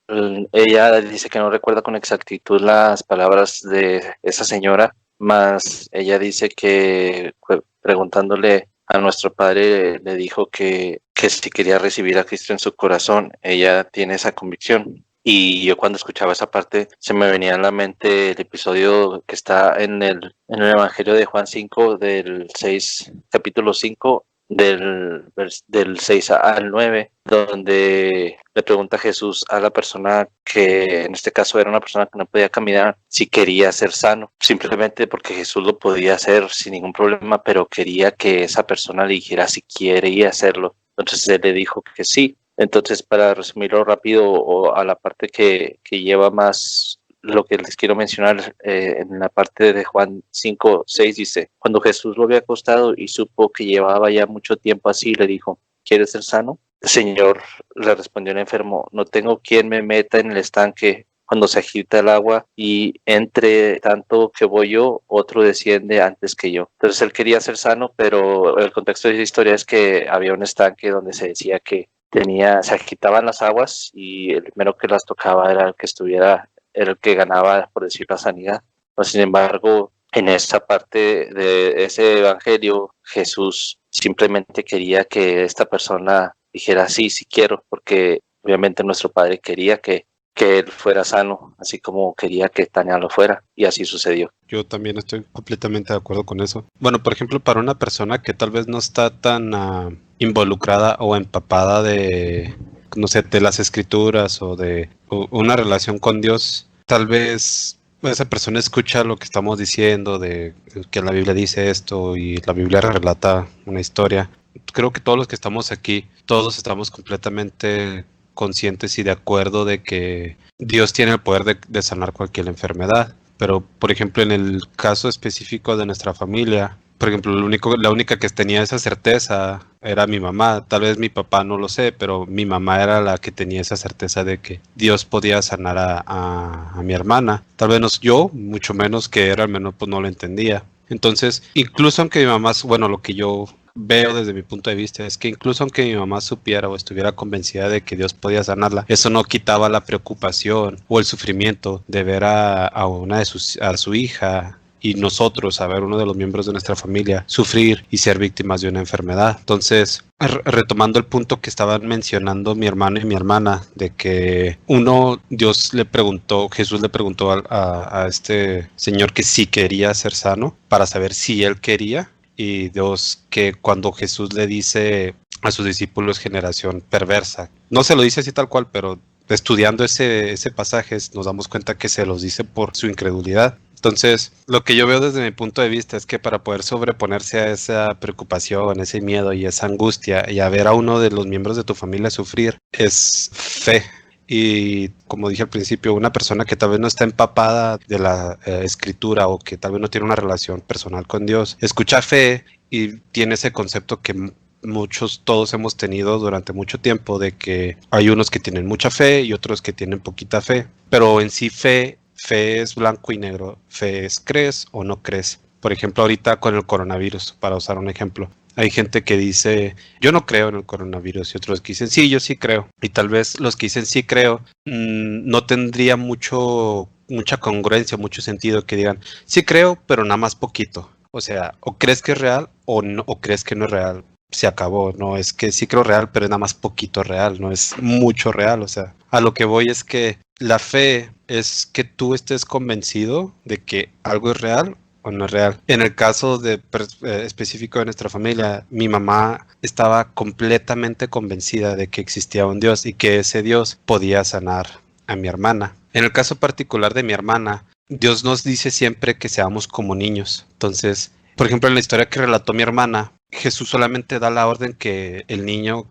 ella dice que no recuerda con exactitud las palabras de esa señora, más ella dice que preguntándole a nuestro padre le dijo que si quería recibir a Cristo en su corazón, ella tiene esa convicción. Y yo cuando escuchaba esa parte se me venía a la mente el episodio que está en el Evangelio de Juan 5, del 6, capítulo 5, del 6 al 9, donde le pregunta Jesús a la persona que en este caso era una persona que no podía caminar si quería ser sano, simplemente porque Jesús lo podía hacer sin ningún problema, pero quería que esa persona le dijera si quería hacerlo. Entonces él le dijo que sí. Entonces, para resumirlo rápido o a la parte que lleva más lo que les quiero mencionar, en la parte de Juan 5:6 dice, cuando Jesús lo había acostado y supo que llevaba ya mucho tiempo así, le dijo, ¿quieres ser sano? Señor, le respondió el enfermo, no tengo quien me meta en el estanque cuando se agita el agua y entre tanto que voy yo, otro desciende antes que yo. Entonces él quería ser sano, pero el contexto de esa historia es que había un estanque donde se decía que se agitaban las aguas y el primero que las tocaba era el que ganaba, por decir, la sanidad. Pero, sin embargo, en esta parte de ese evangelio, Jesús simplemente quería que esta persona dijera sí quiero, porque obviamente nuestro Padre quería que él fuera sano, así como quería que Tania lo fuera, y así sucedió. Yo también estoy completamente de acuerdo con eso. Bueno, por ejemplo, para una persona que tal vez no está tan involucrada o empapada de, no sé, de las escrituras o de una relación con Dios, tal vez esa persona escucha lo que estamos diciendo, de que la Biblia dice esto y la Biblia relata una historia. Creo que todos los que estamos aquí, todos estamos completamente conscientes y de acuerdo de que Dios tiene el poder de sanar cualquier enfermedad. Pero, por ejemplo, en el caso específico de nuestra familia, Por ejemplo, la única que tenía esa certeza era mi mamá. Tal vez mi papá no lo sé, pero mi mamá era la que tenía esa certeza de que Dios podía sanar a mi hermana. Tal vez no yo, mucho menos que era, al menos pues no lo entendía. Entonces, incluso aunque mi mamá, bueno, lo que yo veo desde mi punto de vista es que incluso aunque mi mamá supiera o estuviera convencida de que Dios podía sanarla, eso no quitaba la preocupación o el sufrimiento de ver a su hija y nosotros, a ver uno de los miembros de nuestra familia sufrir y ser víctimas de una enfermedad. Entonces, retomando el punto que estaban mencionando mi hermano y mi hermana, de que Jesús le preguntó a este señor que si quería ser sano para saber si él quería, y Dios, que cuando Jesús le dice a sus discípulos generación perversa, no se lo dice así tal cual, pero estudiando ese pasaje nos damos cuenta que se los dice por su incredulidad. Entonces, lo que yo veo desde mi punto de vista es que para poder sobreponerse a esa preocupación, ese miedo y esa angustia y a ver a uno de los miembros de tu familia sufrir, es fe. Y como dije al principio, una persona que tal vez no está empapada de la escritura o que tal vez no tiene una relación personal con Dios, escucha fe y tiene ese concepto que todos hemos tenido durante mucho tiempo, de que hay unos que tienen mucha fe y otros que tienen poquita fe, pero en sí fe es blanco y negro. Fe es crees o no crees. Por ejemplo, ahorita con el coronavirus, para usar un ejemplo, hay gente que dice, yo no creo en el coronavirus, y otros que dicen, sí, yo sí creo. Y tal vez los que dicen sí creo, no tendría mucha congruencia, mucho sentido que digan, sí creo, pero nada más poquito. O sea, o crees que es real o no, o crees que no es real. Se acabó, no es que sí creo real, pero es nada más poquito real, no es mucho real. O sea, a lo que voy es que la fe es que tú estés convencido de que algo es real o no es real. En el caso específico de nuestra familia, mi mamá estaba completamente convencida de que existía un Dios y que ese Dios podía sanar a mi hermana. En el caso particular de mi hermana, Dios nos dice siempre que seamos como niños. Entonces, por ejemplo, en la historia que relató mi hermana, Jesús solamente da la orden que el niño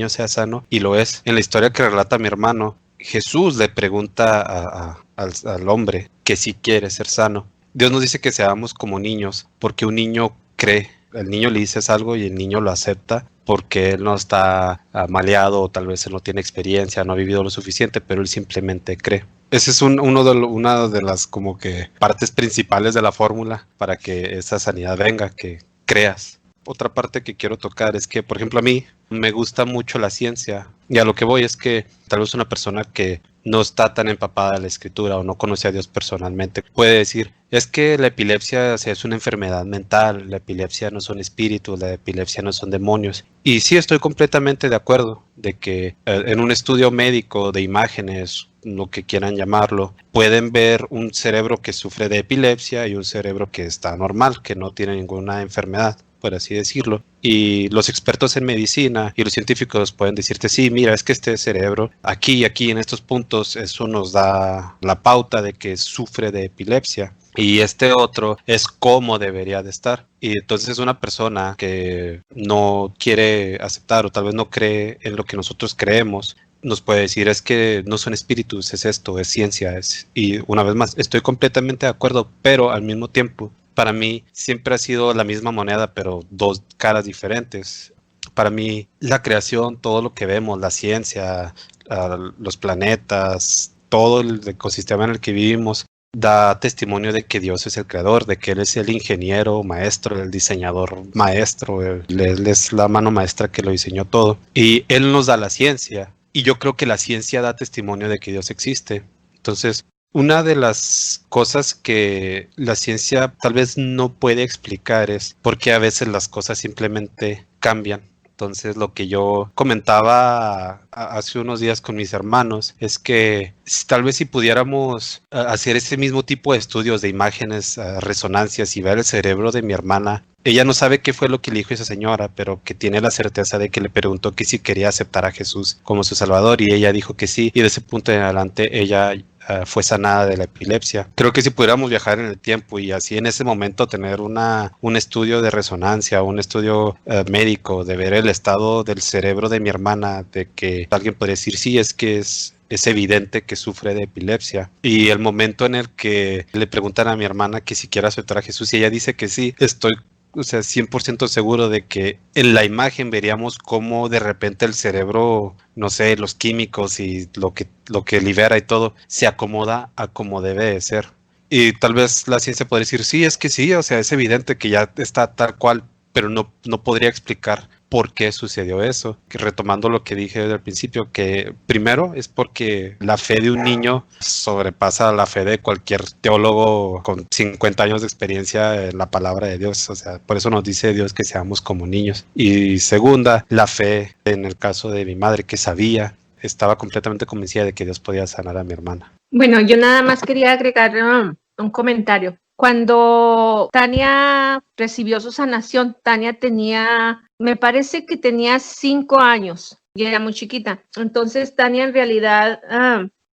sea sano, y lo es. En la historia que relata mi hermano, Jesús le pregunta al hombre que si quiere ser sano. Dios nos dice que seamos como niños, porque un niño cree. El niño le dices algo y el niño lo acepta porque él no está maleado, o tal vez él no tiene experiencia, no ha vivido lo suficiente, pero él simplemente cree. Ese es una de las como que partes principales de la fórmula para que esa sanidad venga, que creas. Otra parte que quiero tocar es que, por ejemplo, a mí me gusta mucho la ciencia, y a lo que voy es que tal vez una persona que no está tan empapada de la escritura o no conoce a Dios personalmente puede decir, es que la epilepsia, o sea, es una enfermedad mental, la epilepsia no son espíritus, la epilepsia no son demonios. Y sí, estoy completamente de acuerdo de que en un estudio médico de imágenes, lo que quieran llamarlo, pueden ver un cerebro que sufre de epilepsia y un cerebro que está normal, que no tiene ninguna enfermedad, por así decirlo. Y los expertos en medicina y los científicos pueden decirte, sí, mira, es que este cerebro, aquí y aquí en estos puntos, eso nos da la pauta de que sufre de epilepsia. Y este otro es cómo debería de estar. Y entonces una persona que no quiere aceptar o tal vez no cree en lo que nosotros creemos, nos puede decir, es que no son espíritus, es esto, es ciencia. Y una vez más, estoy completamente de acuerdo, pero al mismo tiempo, para mí siempre ha sido la misma moneda, pero dos caras diferentes. Para mí, la creación, todo lo que vemos, la ciencia, los planetas, todo el ecosistema en el que vivimos, da testimonio de que Dios es el creador, de que Él es el ingeniero maestro, el diseñador maestro, Él es la mano maestra que lo diseñó todo. Y Él nos da la ciencia, y yo creo que la ciencia da testimonio de que Dios existe. Entonces, una de las cosas que la ciencia tal vez no puede explicar es por qué a veces las cosas simplemente cambian. Entonces, lo que yo comentaba hace unos días con mis hermanos es que tal vez si pudiéramos hacer ese mismo tipo de estudios de imágenes, resonancias, y ver el cerebro de mi hermana, ella no sabe qué fue lo que le dijo esa señora, pero que tiene la certeza de que le preguntó que si quería aceptar a Jesús como su Salvador, y ella dijo que sí, y de ese punto en adelante ella fue sanada de la epilepsia. Creo que si pudiéramos viajar en el tiempo y así en ese momento tener un estudio de resonancia, un estudio médico, de ver el estado del cerebro de mi hermana, de que alguien podría decir, sí, es que es evidente que sufre de epilepsia. Y el momento en el que le preguntan a mi hermana que si quiere aceptar a Jesús y ella dice que sí, estoy o sea, 100% seguro de que en la imagen veríamos cómo de repente el cerebro, no sé, los químicos y lo que libera y todo, se acomoda a como debe de ser. Y tal vez la ciencia podría decir, sí, es que sí, o sea, es evidente que ya está tal cual, pero no podría explicar por qué sucedió eso. Que retomando lo que dije al principio, que primero es porque la fe de un niño sobrepasa la fe de cualquier teólogo con 50 años de experiencia en la palabra de Dios. O sea, por eso nos dice Dios que seamos como niños. Y segunda, la fe en el caso de mi madre, que estaba completamente convencida de que Dios podía sanar a mi hermana. Bueno, yo nada más quería agregar un comentario. Cuando Tania recibió su sanación, Tania tenía, me parece que tenía 5 años y era muy chiquita. Entonces, Tania en realidad,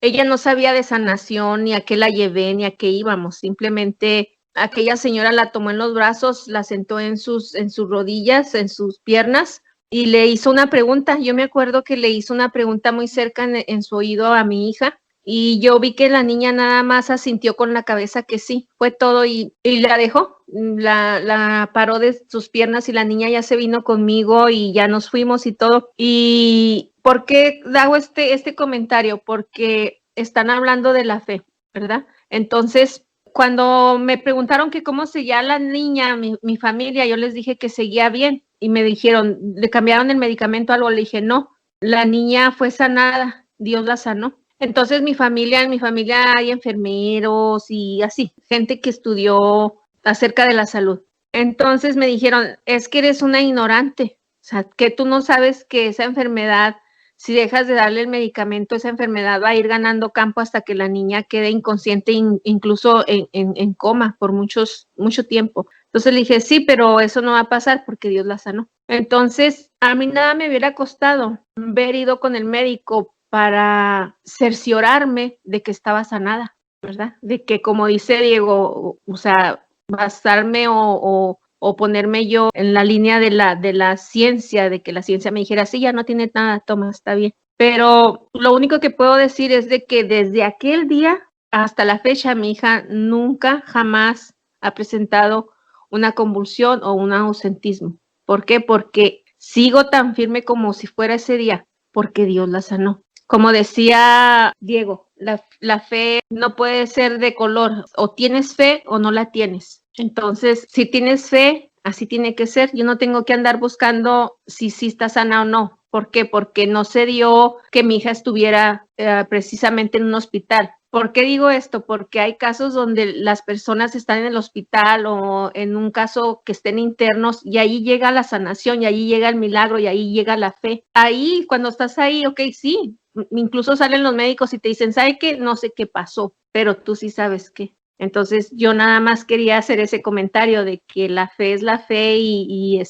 ella no sabía de sanación, ni a qué la llevé, ni a qué íbamos. Simplemente aquella señora la tomó en los brazos, la sentó en sus rodillas, en sus piernas y le hizo una pregunta. Yo me acuerdo que le hizo una pregunta muy cerca en su oído a mi hija. Y yo vi que la niña nada más asintió con la cabeza que sí, fue todo y la dejó, la paró de sus piernas y la niña ya se vino conmigo y ya nos fuimos y todo. ¿Y por qué hago este comentario? Porque están hablando de la fe, ¿verdad? Entonces, cuando me preguntaron que cómo seguía la niña, mi familia, yo les dije que seguía bien y me dijeron, ¿le cambiaron el medicamento o algo? Le dije, no, la niña fue sanada, Dios la sanó. Entonces en mi familia hay enfermeros y así, gente que estudió acerca de la salud. Entonces me dijeron, es que eres una ignorante, o sea, que tú no sabes que esa enfermedad, si dejas de darle el medicamento, esa enfermedad va a ir ganando campo hasta que la niña quede inconsciente, incluso en coma por mucho tiempo. Entonces le dije, sí, pero eso no va a pasar porque Dios la sanó. Entonces, a mí nada me hubiera costado haber ido con el médico para cerciorarme de que estaba sanada, ¿verdad? De que, como dice Diego, o sea, basarme o ponerme yo en la línea de la ciencia, de que la ciencia me dijera, sí, ya no tiene nada, toma, está bien. Pero lo único que puedo decir es de que desde aquel día hasta la fecha, mi hija nunca, jamás ha presentado una convulsión o un ausentismo. ¿Por qué? Porque sigo tan firme como si fuera ese día, porque Dios la sanó. Como decía Diego, la fe no puede ser de color, o tienes fe o no la tienes. Entonces, si tienes fe, así tiene que ser. Yo no tengo que andar buscando si está sana o no. ¿Por qué? Porque no se dio que mi hija estuviera precisamente en un hospital. ¿Por qué digo esto? Porque hay casos donde las personas están en el hospital o en un caso que estén internos y ahí llega la sanación y ahí llega el milagro y ahí llega la fe. Ahí, cuando estás ahí, ok, sí, incluso salen los médicos y te dicen, ¿sabe qué? No sé qué pasó, pero tú sí sabes qué. Entonces, yo nada más quería hacer ese comentario de que la fe es la fe y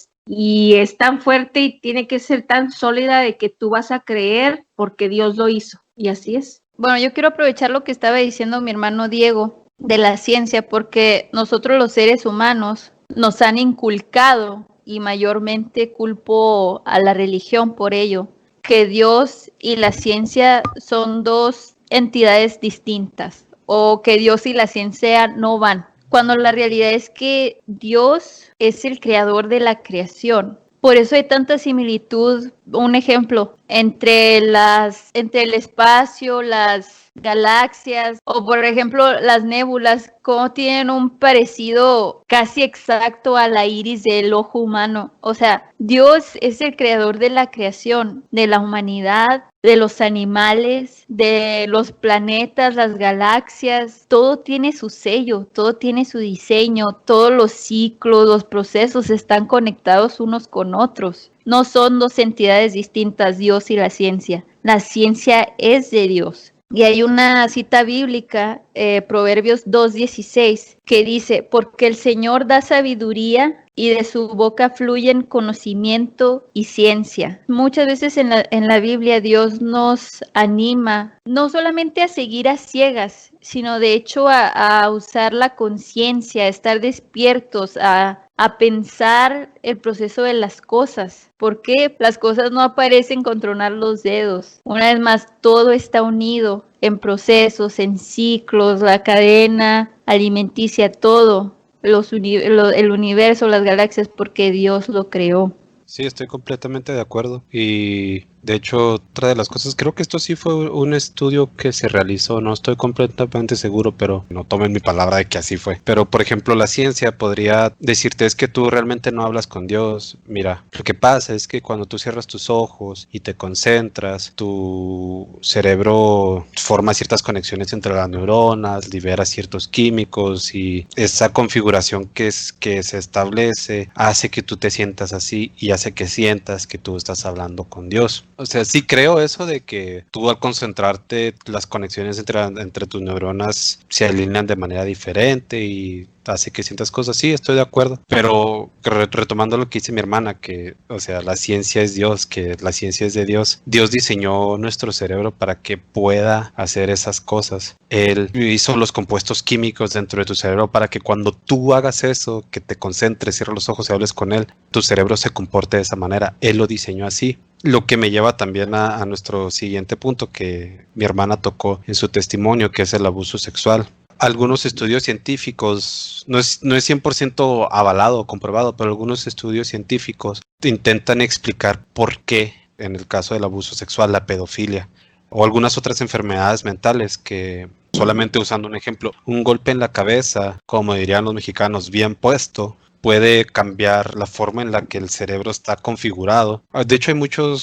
es tan fuerte y tiene que ser tan sólida de que tú vas a creer porque Dios lo hizo. Y así es. Bueno, yo quiero aprovechar lo que estaba diciendo mi hermano Diego de la ciencia, porque nosotros los seres humanos nos han inculcado, y mayormente culpo a la religión por ello, que Dios y la ciencia son dos entidades distintas, o que Dios y la ciencia no van, cuando la realidad es que Dios es el creador de la creación. Por eso hay tanta similitud, un ejemplo, entre el espacio, las galaxias, o por ejemplo las nébulas, como tienen un parecido casi exacto a la iris del ojo humano. O sea, Dios es el creador de la creación, de la humanidad, de los animales, de los planetas, las galaxias. Todo tiene su sello, todo tiene su diseño, todos los ciclos, los procesos están conectados unos con otros. No son dos entidades distintas, Dios y la ciencia. La ciencia es de Dios. Y hay una cita bíblica, Proverbios 2:16, que dice, porque el Señor da sabiduría y de su boca fluyen conocimiento y ciencia. Muchas veces en la Biblia Dios nos anima no solamente a seguir a ciegas, sino de hecho a usar la conciencia, a estar despiertos, a pensar el proceso de las cosas. ¿Por qué? Las cosas no aparecen con tronar los dedos. Una vez más, todo está unido en procesos, en ciclos, la cadena alimenticia, todo. el universo, las galaxias, porque Dios lo creó. Sí, estoy completamente de acuerdo. Y de hecho, otra de las cosas, creo que esto sí fue un estudio que se realizó, no estoy completamente seguro, pero no tomen mi palabra de que así fue. Pero, por ejemplo, la ciencia podría decirte es que tú realmente no hablas con Dios. Mira, lo que pasa es que cuando tú cierras tus ojos y te concentras, tu cerebro forma ciertas conexiones entre las neuronas, libera ciertos químicos y esa configuración que se establece hace que tú te sientas así y hace que sientas que tú estás hablando con Dios. O sea, sí creo eso de que tú al concentrarte, las conexiones entre tus neuronas se alinean de manera diferente y hace que sientas cosas. Sí, estoy de acuerdo. Pero retomando lo que dice mi hermana, que, o sea, la ciencia es Dios, que la ciencia es de Dios. Dios diseñó nuestro cerebro para que pueda hacer esas cosas. Él hizo los compuestos químicos dentro de tu cerebro para que cuando tú hagas eso, que te concentres, cierres los ojos y hables con él, tu cerebro se comporte de esa manera. Él lo diseñó así. Lo que me lleva también a nuestro siguiente punto que mi hermana tocó en su testimonio, que es el abuso sexual. Algunos estudios científicos, no es 100% avalado o comprobado, pero algunos estudios científicos intentan explicar por qué, en el caso del abuso sexual, la pedofilia o algunas otras enfermedades mentales que, solamente usando un ejemplo, un golpe en la cabeza, como dirían los mexicanos, bien puesto, puede cambiar la forma en la que el cerebro está configurado. De hecho, hay mucho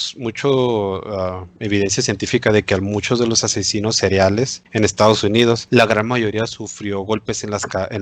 evidencia científica de que a muchos de los asesinos seriales en Estados Unidos, la gran mayoría sufrió golpes en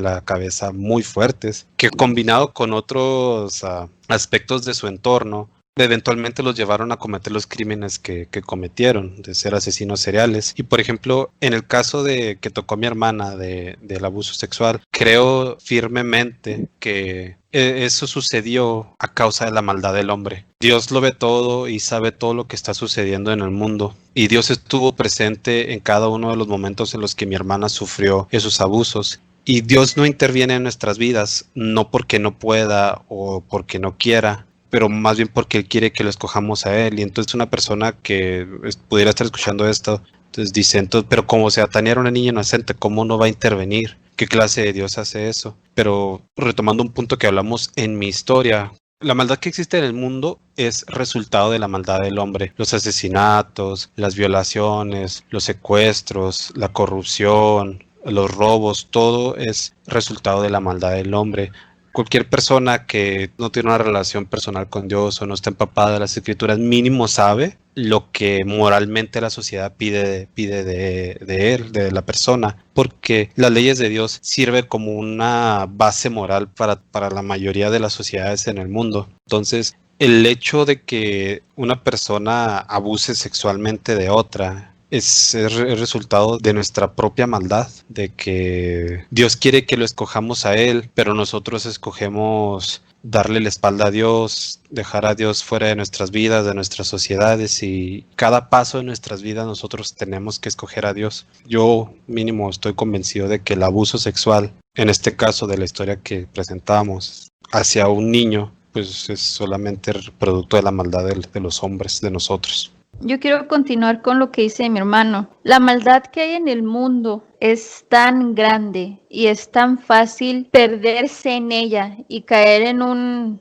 la cabeza muy fuertes, que combinado con otros aspectos de su entorno, eventualmente los llevaron a cometer los crímenes que cometieron, de ser asesinos seriales. Y por ejemplo, en el caso de que tocó mi hermana del abuso sexual, creo firmemente que eso sucedió a causa de la maldad del hombre. Dios lo ve todo y sabe todo lo que está sucediendo en el mundo. Y Dios estuvo presente en cada uno de los momentos en los que mi hermana sufrió esos abusos. Y Dios no interviene en nuestras vidas, no porque no pueda o porque no quiera, pero más bien porque Él quiere que lo escojamos a Él. Y entonces una persona que pudiera estar escuchando esto, entonces dice, entonces, pero como sea, Tania era una niña inocente, ¿cómo no va a intervenir? ¿Qué clase de Dios hace eso? Pero retomando un punto que hablamos en mi historia, la maldad que existe en el mundo es resultado de la maldad del hombre. Los asesinatos, las violaciones, los secuestros, la corrupción, los robos, todo es resultado de la maldad del hombre. Cualquier persona que no tiene una relación personal con Dios o no está empapada de las escrituras, mínimo sabe lo que moralmente la sociedad pide de él, de la persona, porque las leyes de Dios sirven como una base moral para la mayoría de las sociedades en el mundo. Entonces, el hecho de que una persona abuse sexualmente de otra es el resultado de nuestra propia maldad, de que Dios quiere que lo escojamos a Él, pero nosotros escogemos darle la espalda a Dios, dejar a Dios fuera de nuestras vidas, de nuestras sociedades, y cada paso de nuestras vidas nosotros tenemos que escoger a Dios. Yo mínimo estoy convencido de que el abuso sexual, en este caso de la historia que presentamos, hacia un niño, pues es solamente el producto de la maldad de los hombres, de nosotros. Yo quiero continuar con lo que dice mi hermano. La maldad que hay en el mundo es tan grande y es tan fácil perderse en ella y caer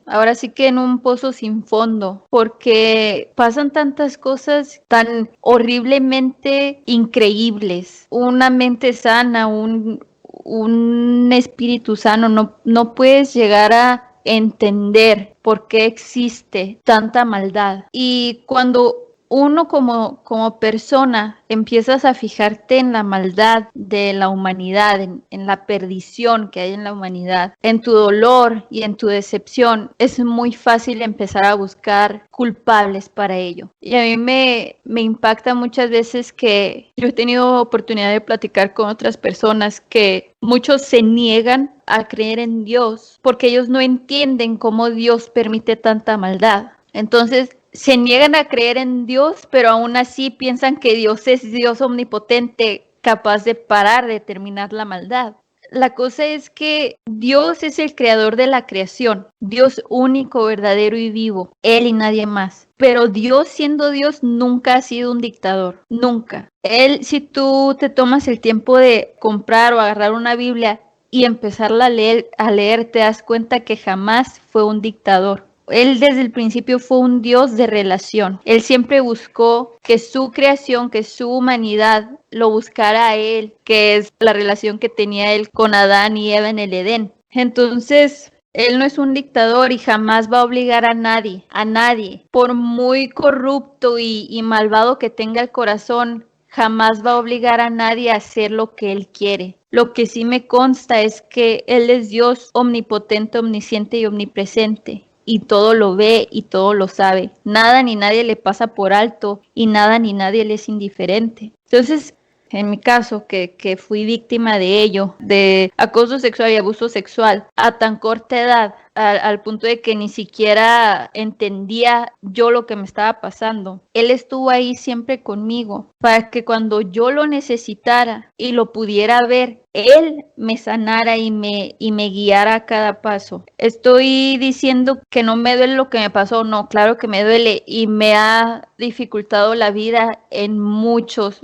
ahora sí que en un pozo sin fondo, porque pasan tantas cosas tan horriblemente increíbles. Una mente sana, un espíritu sano, no puedes llegar a entender por qué existe tanta maldad. Y cuando uno como persona empiezas a fijarte en la maldad de la humanidad, en la perdición que hay en la humanidad, en tu dolor y en tu decepción, es muy fácil empezar a buscar culpables para ello. Y a mí me impacta muchas veces que yo he tenido oportunidad de platicar con otras personas que muchos se niegan a creer en Dios porque ellos no entienden cómo Dios permite tanta maldad. Entonces, se niegan a creer en Dios, pero aún así piensan que Dios es Dios omnipotente, capaz de parar, de terminar la maldad. La cosa es que Dios es el creador de la creación, Dios único, verdadero y vivo, Él y nadie más. Pero Dios, siendo Dios, nunca ha sido un dictador, nunca. Él, si tú te tomas el tiempo de comprar o agarrar una Biblia, y empezarla a leer, te das cuenta que jamás fue un dictador. Él desde el principio fue un Dios de relación. Él siempre buscó que su creación, que su humanidad lo buscara a él, que es la relación que tenía él con Adán y Eva en el Edén. Entonces, él no es un dictador y jamás va a obligar a nadie, por muy corrupto y malvado que tenga el corazón, jamás va a obligar a nadie a hacer lo que él quiere. Lo que sí me consta es que él es Dios omnipotente, omnisciente y omnipresente. Y todo lo ve y todo lo sabe. Nada ni nadie le pasa por alto y nada ni nadie le es indiferente. Entonces, en mi caso, que fui víctima de ello, de acoso sexual y abuso sexual a tan corta edad, al punto de que ni siquiera entendía yo lo que me estaba pasando. Él estuvo ahí siempre conmigo para que cuando yo lo necesitara y lo pudiera ver, él me sanara y me guiara a cada paso. Estoy diciendo que no me duele lo que me pasó, no, claro que me duele y me ha dificultado la vida en muchos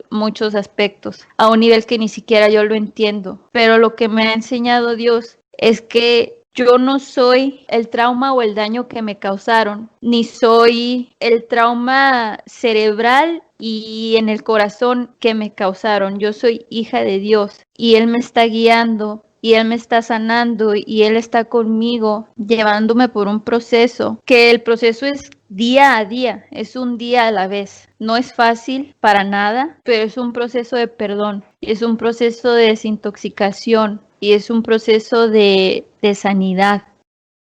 aspectos, a un nivel que ni siquiera yo lo entiendo. Pero lo que me ha enseñado Dios es que yo no soy el trauma o el daño que me causaron, ni soy el trauma cerebral y en el corazón que me causaron. Yo soy hija de Dios y Él me está guiando y Él me está sanando y Él está conmigo, llevándome por un proceso, que el proceso es día a día, es un día a la vez. No es fácil para nada, pero es un proceso de perdón, es un proceso de desintoxicación y es un proceso de sanidad.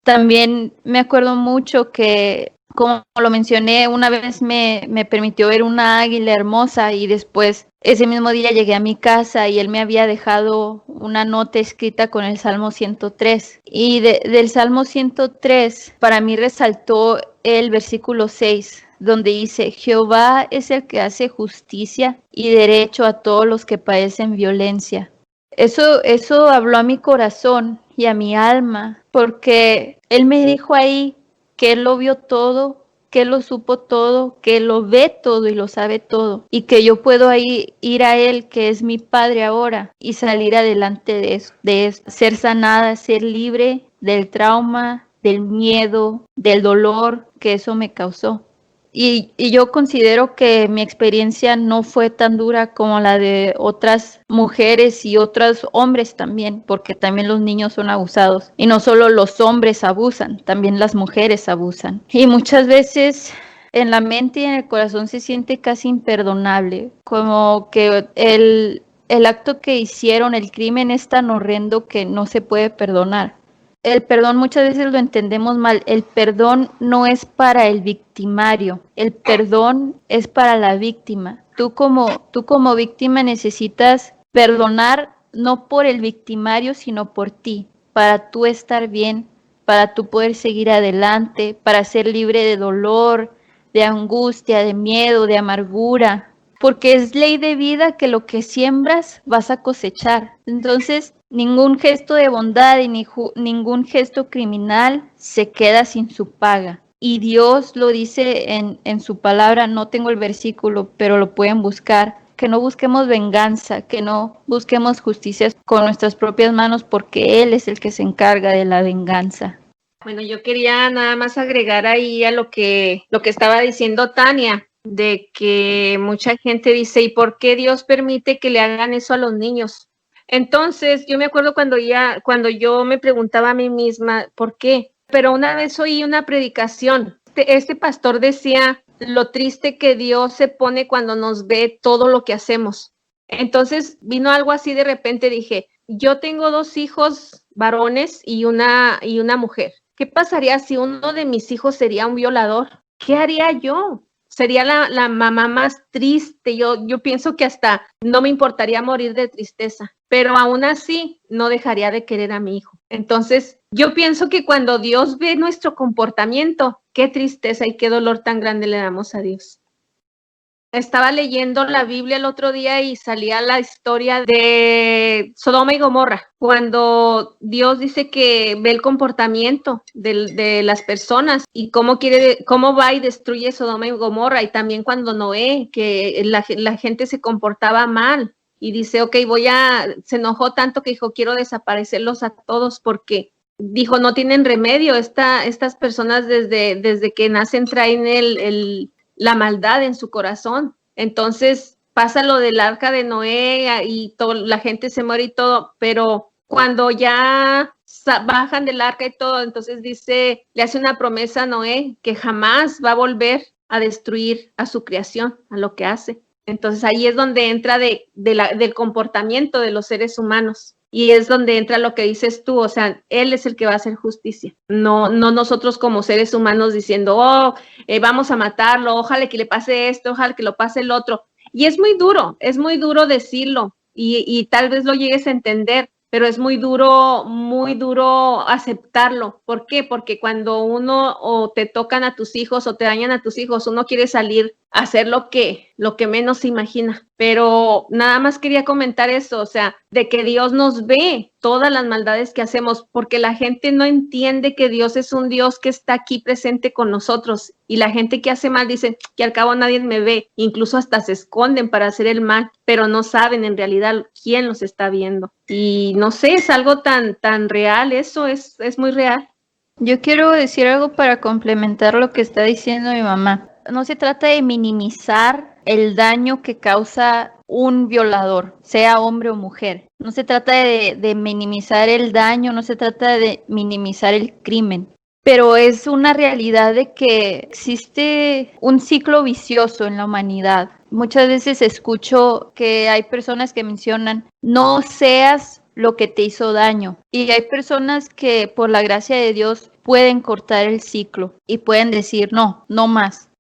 También me acuerdo mucho que, como lo mencioné, una vez me permitió ver una águila hermosa y después ese mismo día llegué a mi casa y él me había dejado una nota escrita con el Salmo 103. Y del Salmo 103 para mí resaltó el versículo 6, donde dice: Jehová es el que hace justicia y derecho a todos los que padecen violencia. Eso habló a mi corazón y a mi alma, porque Él me dijo ahí que Él lo vio todo, que Él lo supo todo, que Él lo ve todo y lo sabe todo, y que yo puedo ahí ir a Él, que es mi Padre ahora, y salir adelante de eso, ser sanada, ser libre del trauma, del miedo, del dolor que eso me causó. Y yo considero que mi experiencia no fue tan dura como la de otras mujeres y otros hombres también, porque también los niños son abusados. Y no solo los hombres abusan, también las mujeres abusan. Y muchas veces en la mente y en el corazón se siente casi imperdonable, como que el acto que hicieron, el crimen es tan horrendo que no se puede perdonar. El perdón muchas veces lo entendemos mal. El perdón no es para el victimario. El perdón es para la víctima. Tú como víctima necesitas perdonar no por el victimario, sino por ti, para tú estar bien, para tú poder seguir adelante, para ser libre de dolor, de angustia, de miedo, de amargura. Porque es ley de vida que lo que siembras vas a cosechar. Entonces, ningún gesto de bondad y ningún gesto criminal se queda sin su paga. Y Dios lo dice en su palabra, no tengo el versículo, pero lo pueden buscar, que no busquemos venganza, que no busquemos justicia con nuestras propias manos, porque Él es el que se encarga de la venganza. Bueno, yo quería nada más agregar ahí a lo que estaba diciendo Tania, de que mucha gente dice, ¿y por qué Dios permite que le hagan eso a los niños? Entonces, yo me acuerdo cuando yo me preguntaba a mí misma, ¿por qué? Pero una vez oí una predicación. Este pastor decía lo triste que Dios se pone cuando nos ve todo lo que hacemos. Entonces, vino algo así de repente, dije, yo tengo 2 hijos varones y una mujer. ¿Qué pasaría si uno de mis hijos sería un violador? ¿Qué haría yo? Sería la mamá más triste. Yo pienso que hasta no me importaría morir de tristeza, pero aún así no dejaría de querer a mi hijo. Entonces, yo pienso que cuando Dios ve nuestro comportamiento, qué tristeza y qué dolor tan grande le damos a Dios. Estaba leyendo la Biblia el otro día y salía la historia de Sodoma y Gomorra, cuando Dios dice que ve el comportamiento de las personas y cómo va y destruye Sodoma y Gomorra, y también cuando Noé, que la gente se comportaba mal y dice, ok, se enojó tanto que dijo, quiero desaparecerlos a todos porque dijo, no tienen remedio, estas personas desde que nacen traen la maldad en su corazón. Entonces pasa lo del arca de Noé y la gente se muere y todo, pero cuando ya bajan del arca y todo, entonces le hace una promesa a Noé que jamás va a volver a destruir a su creación, a lo que hace. Entonces ahí es donde entra del comportamiento de los seres humanos. Y es donde entra lo que dices tú, o sea, Él es el que va a hacer justicia, no nosotros como seres humanos diciendo, vamos a matarlo, ojalá que le pase esto, ojalá que lo pase el otro. Y es muy duro decirlo y tal vez lo llegues a entender, pero es muy duro aceptarlo. ¿Por qué? Porque cuando o te tocan a tus hijos o te dañan a tus hijos, uno quiere salir a hacer lo que menos se imagina. Pero nada más quería comentar eso, o sea, de que Dios nos ve todas las maldades que hacemos, porque la gente no entiende que Dios es un Dios que está aquí presente con nosotros. Y la gente que hace mal dice que al cabo nadie me ve, incluso hasta se esconden para hacer el mal, pero no saben en realidad quién los está viendo. Y no sé, es algo tan real, eso es muy real. Yo quiero decir algo para complementar lo que está diciendo mi mamá. No se trata de minimizar el daño que causa un violador, sea hombre o mujer. No se trata de minimizar el daño, no se trata de minimizar el crimen. Pero es una realidad de que existe un ciclo vicioso en la humanidad. Muchas veces escucho que hay personas que mencionan, no seas lo que te hizo daño. Y hay personas que por la gracia de Dios pueden cortar el ciclo y pueden decir, no más.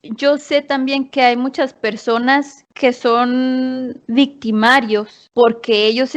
Yo sé también que hay muchas personas que son victimarios porque ellos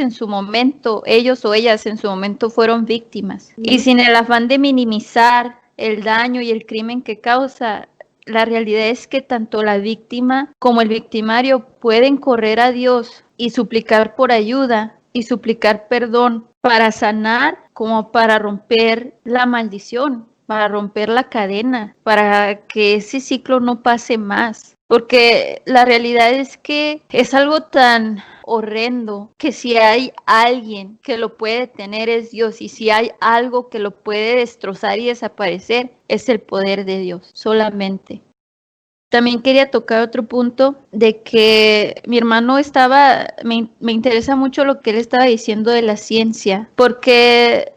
o ellas en su momento fueron víctimas. Y sin el afán de minimizar el daño y el crimen que causa, la realidad es que tanto la víctima como el victimario pueden correr a Dios y suplicar por ayuda y suplicar perdón para sanar como para romper la maldición, para romper la cadena, para que ese ciclo no pase más. Porque la realidad es que es algo tan horrendo que si hay alguien que lo puede detener es Dios, y si hay algo que lo puede destrozar y desaparecer es el poder de Dios solamente. También quería tocar otro punto de que mi hermano me interesa mucho lo que él estaba diciendo de la ciencia, porque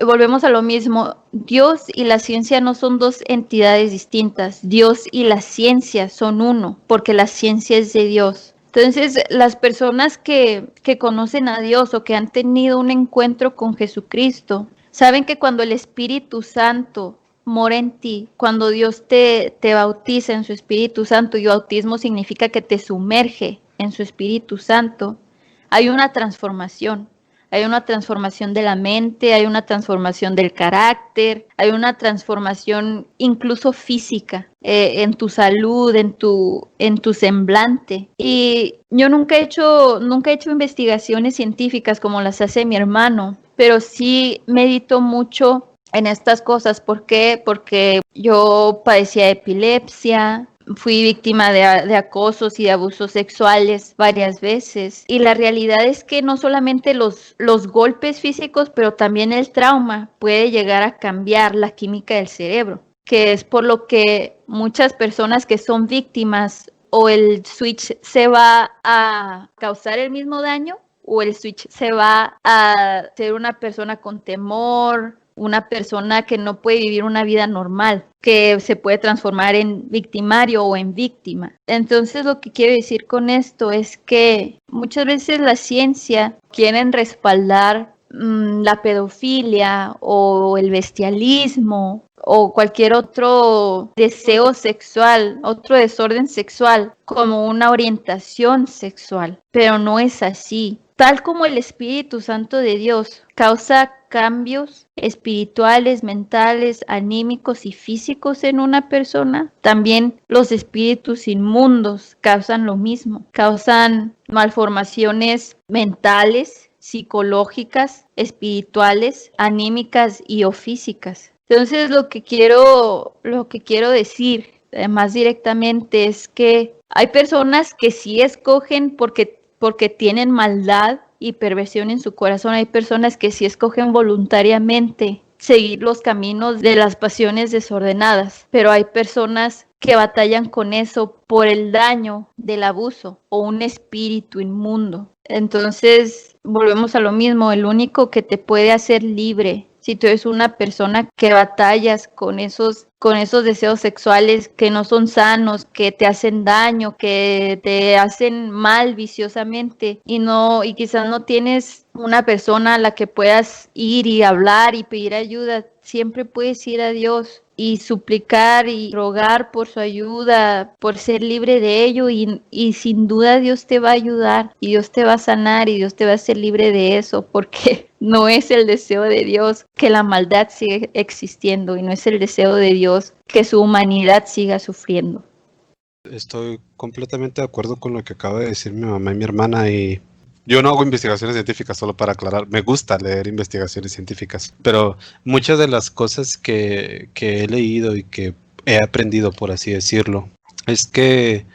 volvemos a lo mismo, Dios y la ciencia no son dos entidades distintas, Dios y la ciencia son uno, porque la ciencia es de Dios. Entonces, las personas que conocen a Dios o que han tenido un encuentro con Jesucristo, saben que cuando el Espíritu Santo mora en ti, cuando Dios te bautiza en su Espíritu Santo, y bautismo significa que te sumerge en su Espíritu Santo, hay una transformación. Hay una transformación de la mente, hay una transformación del carácter, hay una transformación incluso física, en tu salud, en tu semblante. Y yo nunca he hecho investigaciones científicas como las hace mi hermano, pero sí medito mucho en estas cosas. ¿Por qué? Porque yo padecía de epilepsia, fui víctima de acosos y de abusos sexuales varias veces. Y la realidad es que no solamente los golpes físicos, pero también el trauma puede llegar a cambiar la química del cerebro, que es por lo que muchas personas que son víctimas, o el switch se va a causar el mismo daño, o el switch se va a ser una persona con temor, una persona que no puede vivir una vida normal, que se puede transformar en victimario o en víctima. Entonces, lo que quiero decir con esto es que muchas veces la ciencia quieren respaldar la pedofilia o el bestialismo o cualquier otro deseo sexual, otro desorden sexual, como una orientación sexual, pero no es así. Tal como el Espíritu Santo de Dios causa cambios espirituales, mentales, anímicos y físicos en una persona, también los espíritus inmundos causan lo mismo, causan malformaciones mentales, psicológicas, espirituales, anímicas y o físicas. Entonces lo que quiero decir más directamente es que hay personas que sí escogen porque porque tienen maldad y perversión en su corazón. Hay personas que sí escogen voluntariamente seguir los caminos de las pasiones desordenadas, pero hay personas que batallan con eso por el daño del abuso o un espíritu inmundo. Entonces, volvemos a lo mismo, el único que te puede hacer libre, si tú eres una persona que batallas con esos deseos sexuales que no son sanos, que te hacen daño, que te hacen mal viciosamente y quizás no tienes una persona a la que puedas ir y hablar y pedir ayuda, siempre puedes ir a Dios y suplicar y rogar por su ayuda, por ser libre de ello y sin duda Dios te va a ayudar y Dios te va a sanar y Dios te va a hacer libre de eso, porque no es el deseo de Dios que la maldad siga existiendo y no es el deseo de Dios que su humanidad siga sufriendo. Estoy completamente de acuerdo con lo que acaba de decir mi mamá y mi hermana, y yo no hago investigaciones científicas, solo para aclarar. Me gusta leer investigaciones científicas, pero muchas de las cosas que he leído y que he aprendido, por así decirlo, es que,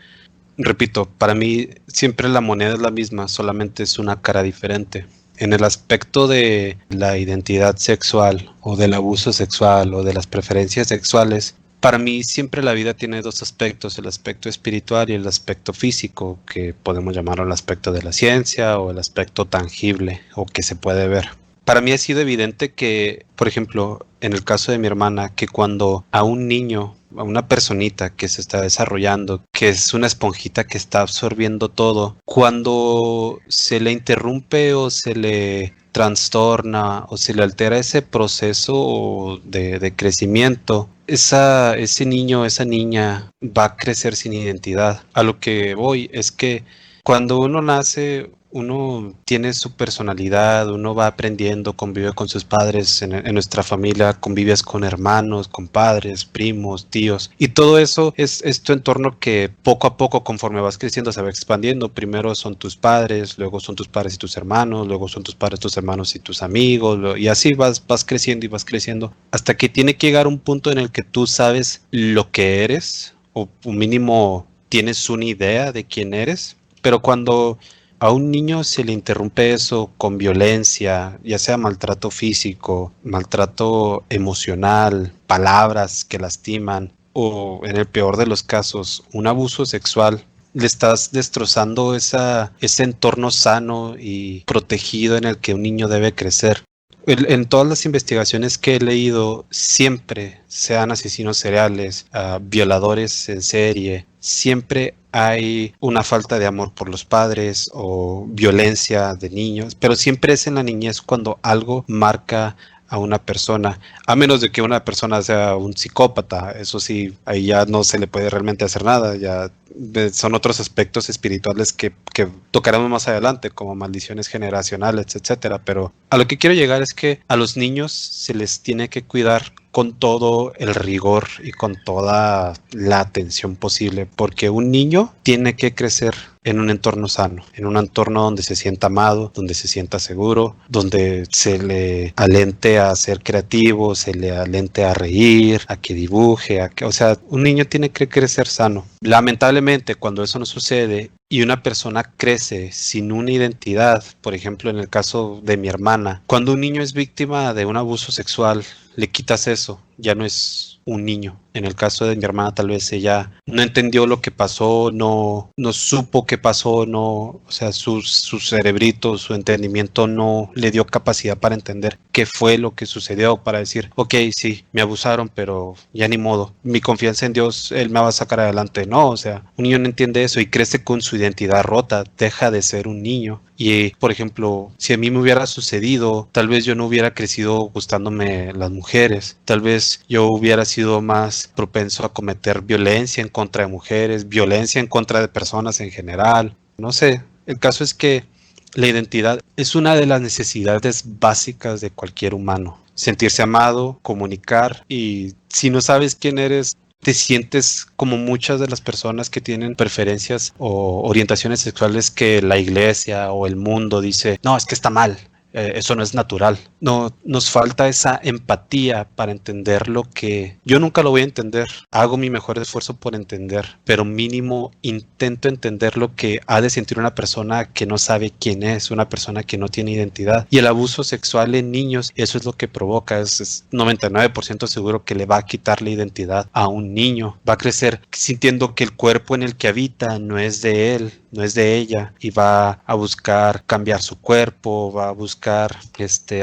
repito, para mí siempre la moneda es la misma, solamente es una cara diferente. En el aspecto de la identidad sexual o del abuso sexual o de las preferencias sexuales, para mí siempre la vida tiene dos aspectos, el aspecto espiritual y el aspecto físico, que podemos llamarlo el aspecto de la ciencia o el aspecto tangible o que se puede ver. Para mí ha sido evidente que, por ejemplo, en el caso de mi hermana, que cuando a un niño, a una personita que se está desarrollando, que es una esponjita que está absorbiendo todo, cuando se le interrumpe o se le trastorna o se le altera ese proceso de crecimiento, ese niño, esa niña va a crecer sin identidad. A lo que voy es que cuando uno nace, uno tiene su personalidad, uno va aprendiendo, convive con sus padres, en nuestra familia convives con hermanos, con padres, primos, tíos, y todo eso es tu entorno que poco a poco, conforme vas creciendo, se va expandiendo. Primero son tus padres, luego son tus padres y tus hermanos, luego son tus padres, tus hermanos y tus amigos, y así vas creciendo y vas creciendo, hasta que tiene que llegar un punto en el que tú sabes lo que eres, o un mínimo tienes una idea de quién eres. Pero cuando a un niño se le interrumpe eso con violencia, ya sea maltrato físico, maltrato emocional, palabras que lastiman, o en el peor de los casos, un abuso sexual, le estás destrozando ese entorno sano y protegido en el que un niño debe crecer. En todas las investigaciones que he leído, siempre, sean asesinos seriales, violadores en serie, siempre hay una falta de amor por los padres o violencia de niños, pero siempre es en la niñez cuando algo marca a una persona, a menos de que una persona sea un psicópata. Eso sí, ahí ya no se le puede realmente hacer nada, ya son otros aspectos espirituales que tocaremos más adelante, como maldiciones generacionales, etcétera. Pero a lo que quiero llegar es que a los niños se les tiene que cuidar con todo el rigor y con toda la atención posible, porque un niño tiene que crecer en un entorno sano, en un entorno donde se sienta amado, donde se sienta seguro, donde se le alente a ser creativo, se le alente a reír, a que dibuje, o sea, un niño tiene que crecer sano. Lamentablemente, cuando eso no sucede y una persona crece sin una identidad, por ejemplo, en el caso de mi hermana, cuando un niño es víctima de un abuso sexual, le quitas eso, ya no es un niño. En el caso de mi hermana, tal vez ella no entendió lo que pasó, no supo qué pasó, o sea, su cerebrito, su entendimiento no le dio capacidad para entender qué fue lo que sucedió, para decir, ok, sí, me abusaron, pero ya ni modo, mi confianza en Dios, Él me va a sacar adelante. No, o sea, un niño no entiende eso y crece con su identidad rota, deja de ser un niño. Y, por ejemplo, si a mí me hubiera sucedido, tal vez yo no hubiera crecido gustándome las mujeres, tal vez yo hubiera sido más propenso a cometer violencia en contra de mujeres, violencia en contra de personas en general. No sé, el caso es que la identidad es una de las necesidades básicas de cualquier humano. Sentirse amado, comunicar, y si no sabes quién eres, te sientes como muchas de las personas que tienen preferencias o orientaciones sexuales que la iglesia o el mundo dice, no, es que está mal, eso no es natural. No, nos falta esa empatía para entender lo que yo nunca lo voy a entender. Hago mi mejor esfuerzo por entender, pero mínimo intento entender lo que ha de sentir una persona que no sabe quién es, una persona que no tiene identidad. Y el abuso sexual en niños, eso es lo que provoca. Es 99% seguro que le va a quitar la identidad a un niño. Va a crecer sintiendo que el cuerpo en el que habita no es de él, no es de ella, y va a buscar cambiar su cuerpo, va a buscar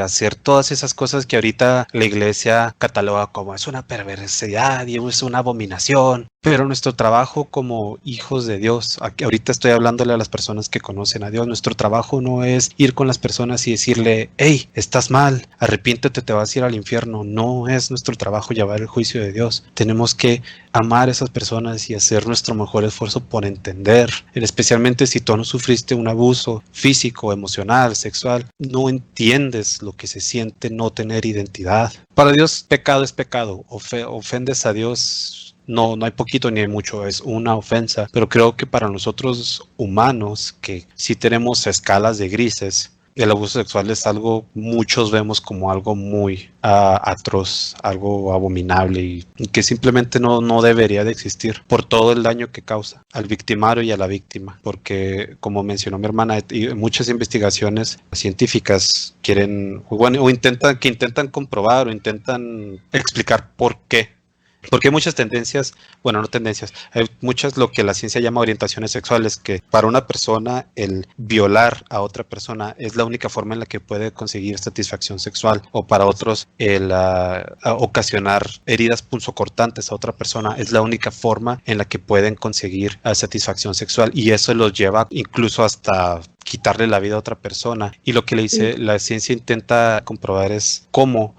hacer todas esas cosas que ahorita la iglesia cataloga como es una perversidad y es una abominación. Pero nuestro trabajo como hijos de Dios, ahorita estoy hablándole a las personas que conocen a Dios, nuestro trabajo no es ir con las personas y decirle, hey, estás mal, arrepiéntete, te vas a ir al infierno. No es nuestro trabajo llevar el juicio de Dios. Tenemos que amar a esas personas y hacer nuestro mejor esfuerzo por entender, especialmente si tú no sufriste un abuso físico, emocional, sexual, no entiendes lo que se siente no tener identidad. Para Dios, pecado es pecado. Ofendes a Dios. No hay poquito ni hay mucho, es una ofensa, pero creo que para nosotros humanos, que sí tenemos escalas de grises, el abuso sexual es algo, muchos vemos como algo muy atroz, algo abominable y que simplemente no debería de existir por todo el daño que causa al victimario y a la víctima, porque como mencionó mi hermana, y muchas investigaciones científicas intentan comprobar o intentan explicar por qué. Porque hay muchas tendencias, bueno, no tendencias, hay muchas lo que la ciencia llama orientaciones sexuales, que para una persona el violar a otra persona es la única forma en la que puede conseguir satisfacción sexual, o para otros el ocasionar heridas punzocortantes a otra persona es la única forma en la que pueden conseguir satisfacción sexual, y eso los lleva incluso hasta quitarle la vida a otra persona. Y lo que la ciencia intenta comprobar es cómo.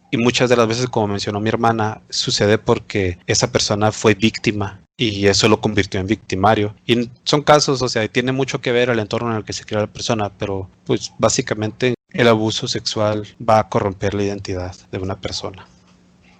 Y muchas de las veces, como mencionó mi hermana, sucede porque esa persona fue víctima y eso lo convirtió en victimario. Y son casos, o sea, tiene mucho que ver el entorno en el que se crea la persona, pero pues básicamente el abuso sexual va a corromper la identidad de una persona.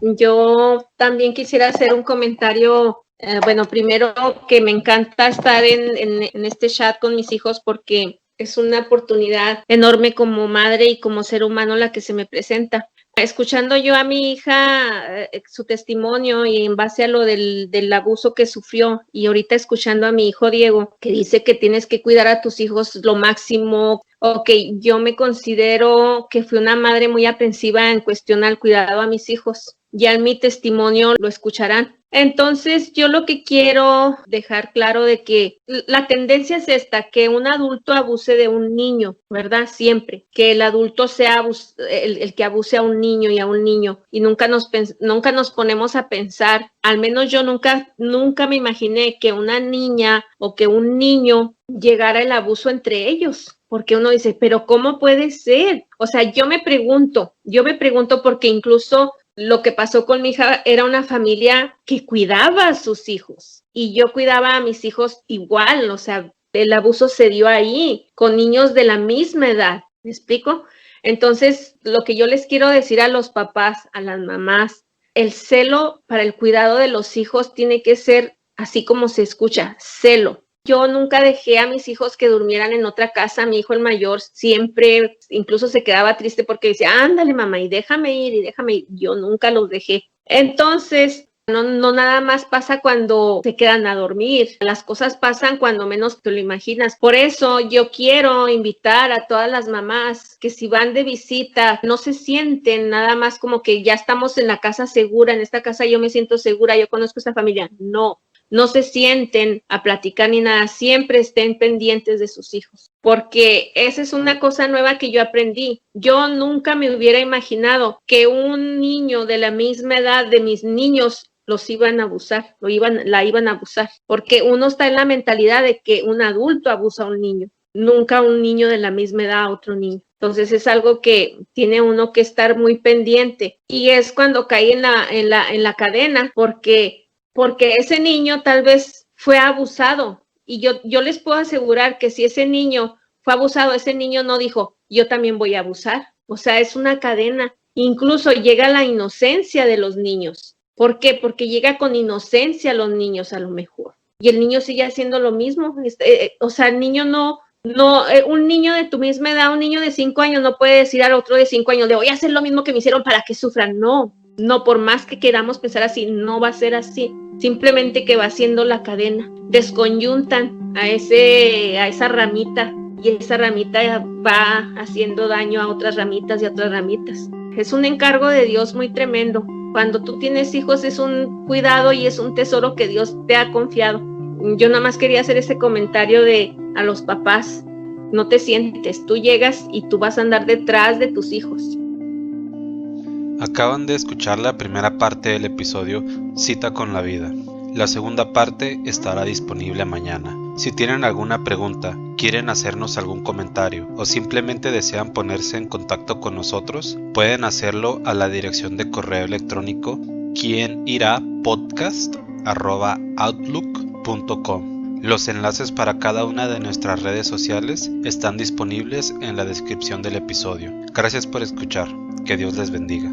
Yo también quisiera hacer un comentario. Bueno, primero que me encanta estar en este chat con mis hijos porque es una oportunidad enorme como madre y como ser humano la que se me presenta. Escuchando yo a mi hija, su testimonio y en base a lo del abuso que sufrió, y ahorita escuchando a mi hijo Diego, que dice que tienes que cuidar a tus hijos lo máximo. Ok, yo me considero que fui una madre muy aprensiva en cuestión al cuidado a mis hijos. Ya en mi testimonio lo escucharán. Entonces, yo lo que quiero dejar claro de que la tendencia es esta, que un adulto abuse de un niño, ¿verdad? Siempre. Que el adulto sea el que abuse a un niño y a un niño. Y nunca nos ponemos a pensar, al menos yo nunca me imaginé que una niña o que un niño llegara el abuso entre ellos. Porque uno dice, pero ¿cómo puede ser? O sea, yo me pregunto porque incluso lo que pasó con mi hija era una familia que cuidaba a sus hijos y yo cuidaba a mis hijos igual, o sea, el abuso se dio ahí con niños de la misma edad, ¿me explico? Entonces, lo que yo les quiero decir a los papás, a las mamás, el celo para el cuidado de los hijos tiene que ser así como se escucha, celo. Yo nunca dejé a mis hijos que durmieran en otra casa. Mi hijo el mayor siempre, incluso se quedaba triste porque decía, ándale mamá, y déjame ir. Yo nunca los dejé. Entonces, no nada más pasa cuando se quedan a dormir. Las cosas pasan cuando menos te lo imaginas. Por eso yo quiero invitar a todas las mamás que si van de visita, no se sienten nada más como que ya estamos en la casa segura, en esta casa yo me siento segura, yo conozco a esta familia. No se sienten a platicar ni nada, siempre estén pendientes de sus hijos, porque esa es una cosa nueva que yo aprendí. Yo nunca me hubiera imaginado que un niño de la misma edad de mis niños los iban a abusar, la iban a abusar, porque uno está en la mentalidad de que un adulto abusa a un niño, nunca un niño de la misma edad a otro niño. Entonces es algo que tiene uno que estar muy pendiente y es cuando cae en la cadena, porque ese niño tal vez fue abusado y yo les puedo asegurar que si ese niño fue abusado, ese niño no dijo, yo también voy a abusar. O sea, es una cadena. Incluso llega la inocencia de los niños. ¿Por qué? Porque llega con inocencia los niños a lo mejor. Y el niño sigue haciendo lo mismo. O sea, el niño no No, un niño de tu misma edad, un niño de 5 años no puede decir al otro de 5 años, le voy a hacer lo mismo que me hicieron para que sufran. No, por más que queramos pensar así, no va a ser así. Simplemente que va haciendo la cadena, desconyuntan a esa ramita y esa ramita va haciendo daño a otras ramitas y a otras ramitas. Es un encargo de Dios muy tremendo. Cuando tú tienes hijos es un cuidado y es un tesoro que Dios te ha confiado. Yo nada más quería hacer ese comentario a los papás. No te sientes, tú llegas y tú vas a andar detrás de tus hijos. Acaban de escuchar la primera parte del episodio Cita con la Vida. La segunda parte estará disponible mañana. Si tienen alguna pregunta, quieren hacernos algún comentario o simplemente desean ponerse en contacto con nosotros, pueden hacerlo a la dirección de correo electrónico quienirapodcast@outlook.com. Los enlaces para cada una de nuestras redes sociales están disponibles en la descripción del episodio. Gracias por escuchar. Que Dios les bendiga.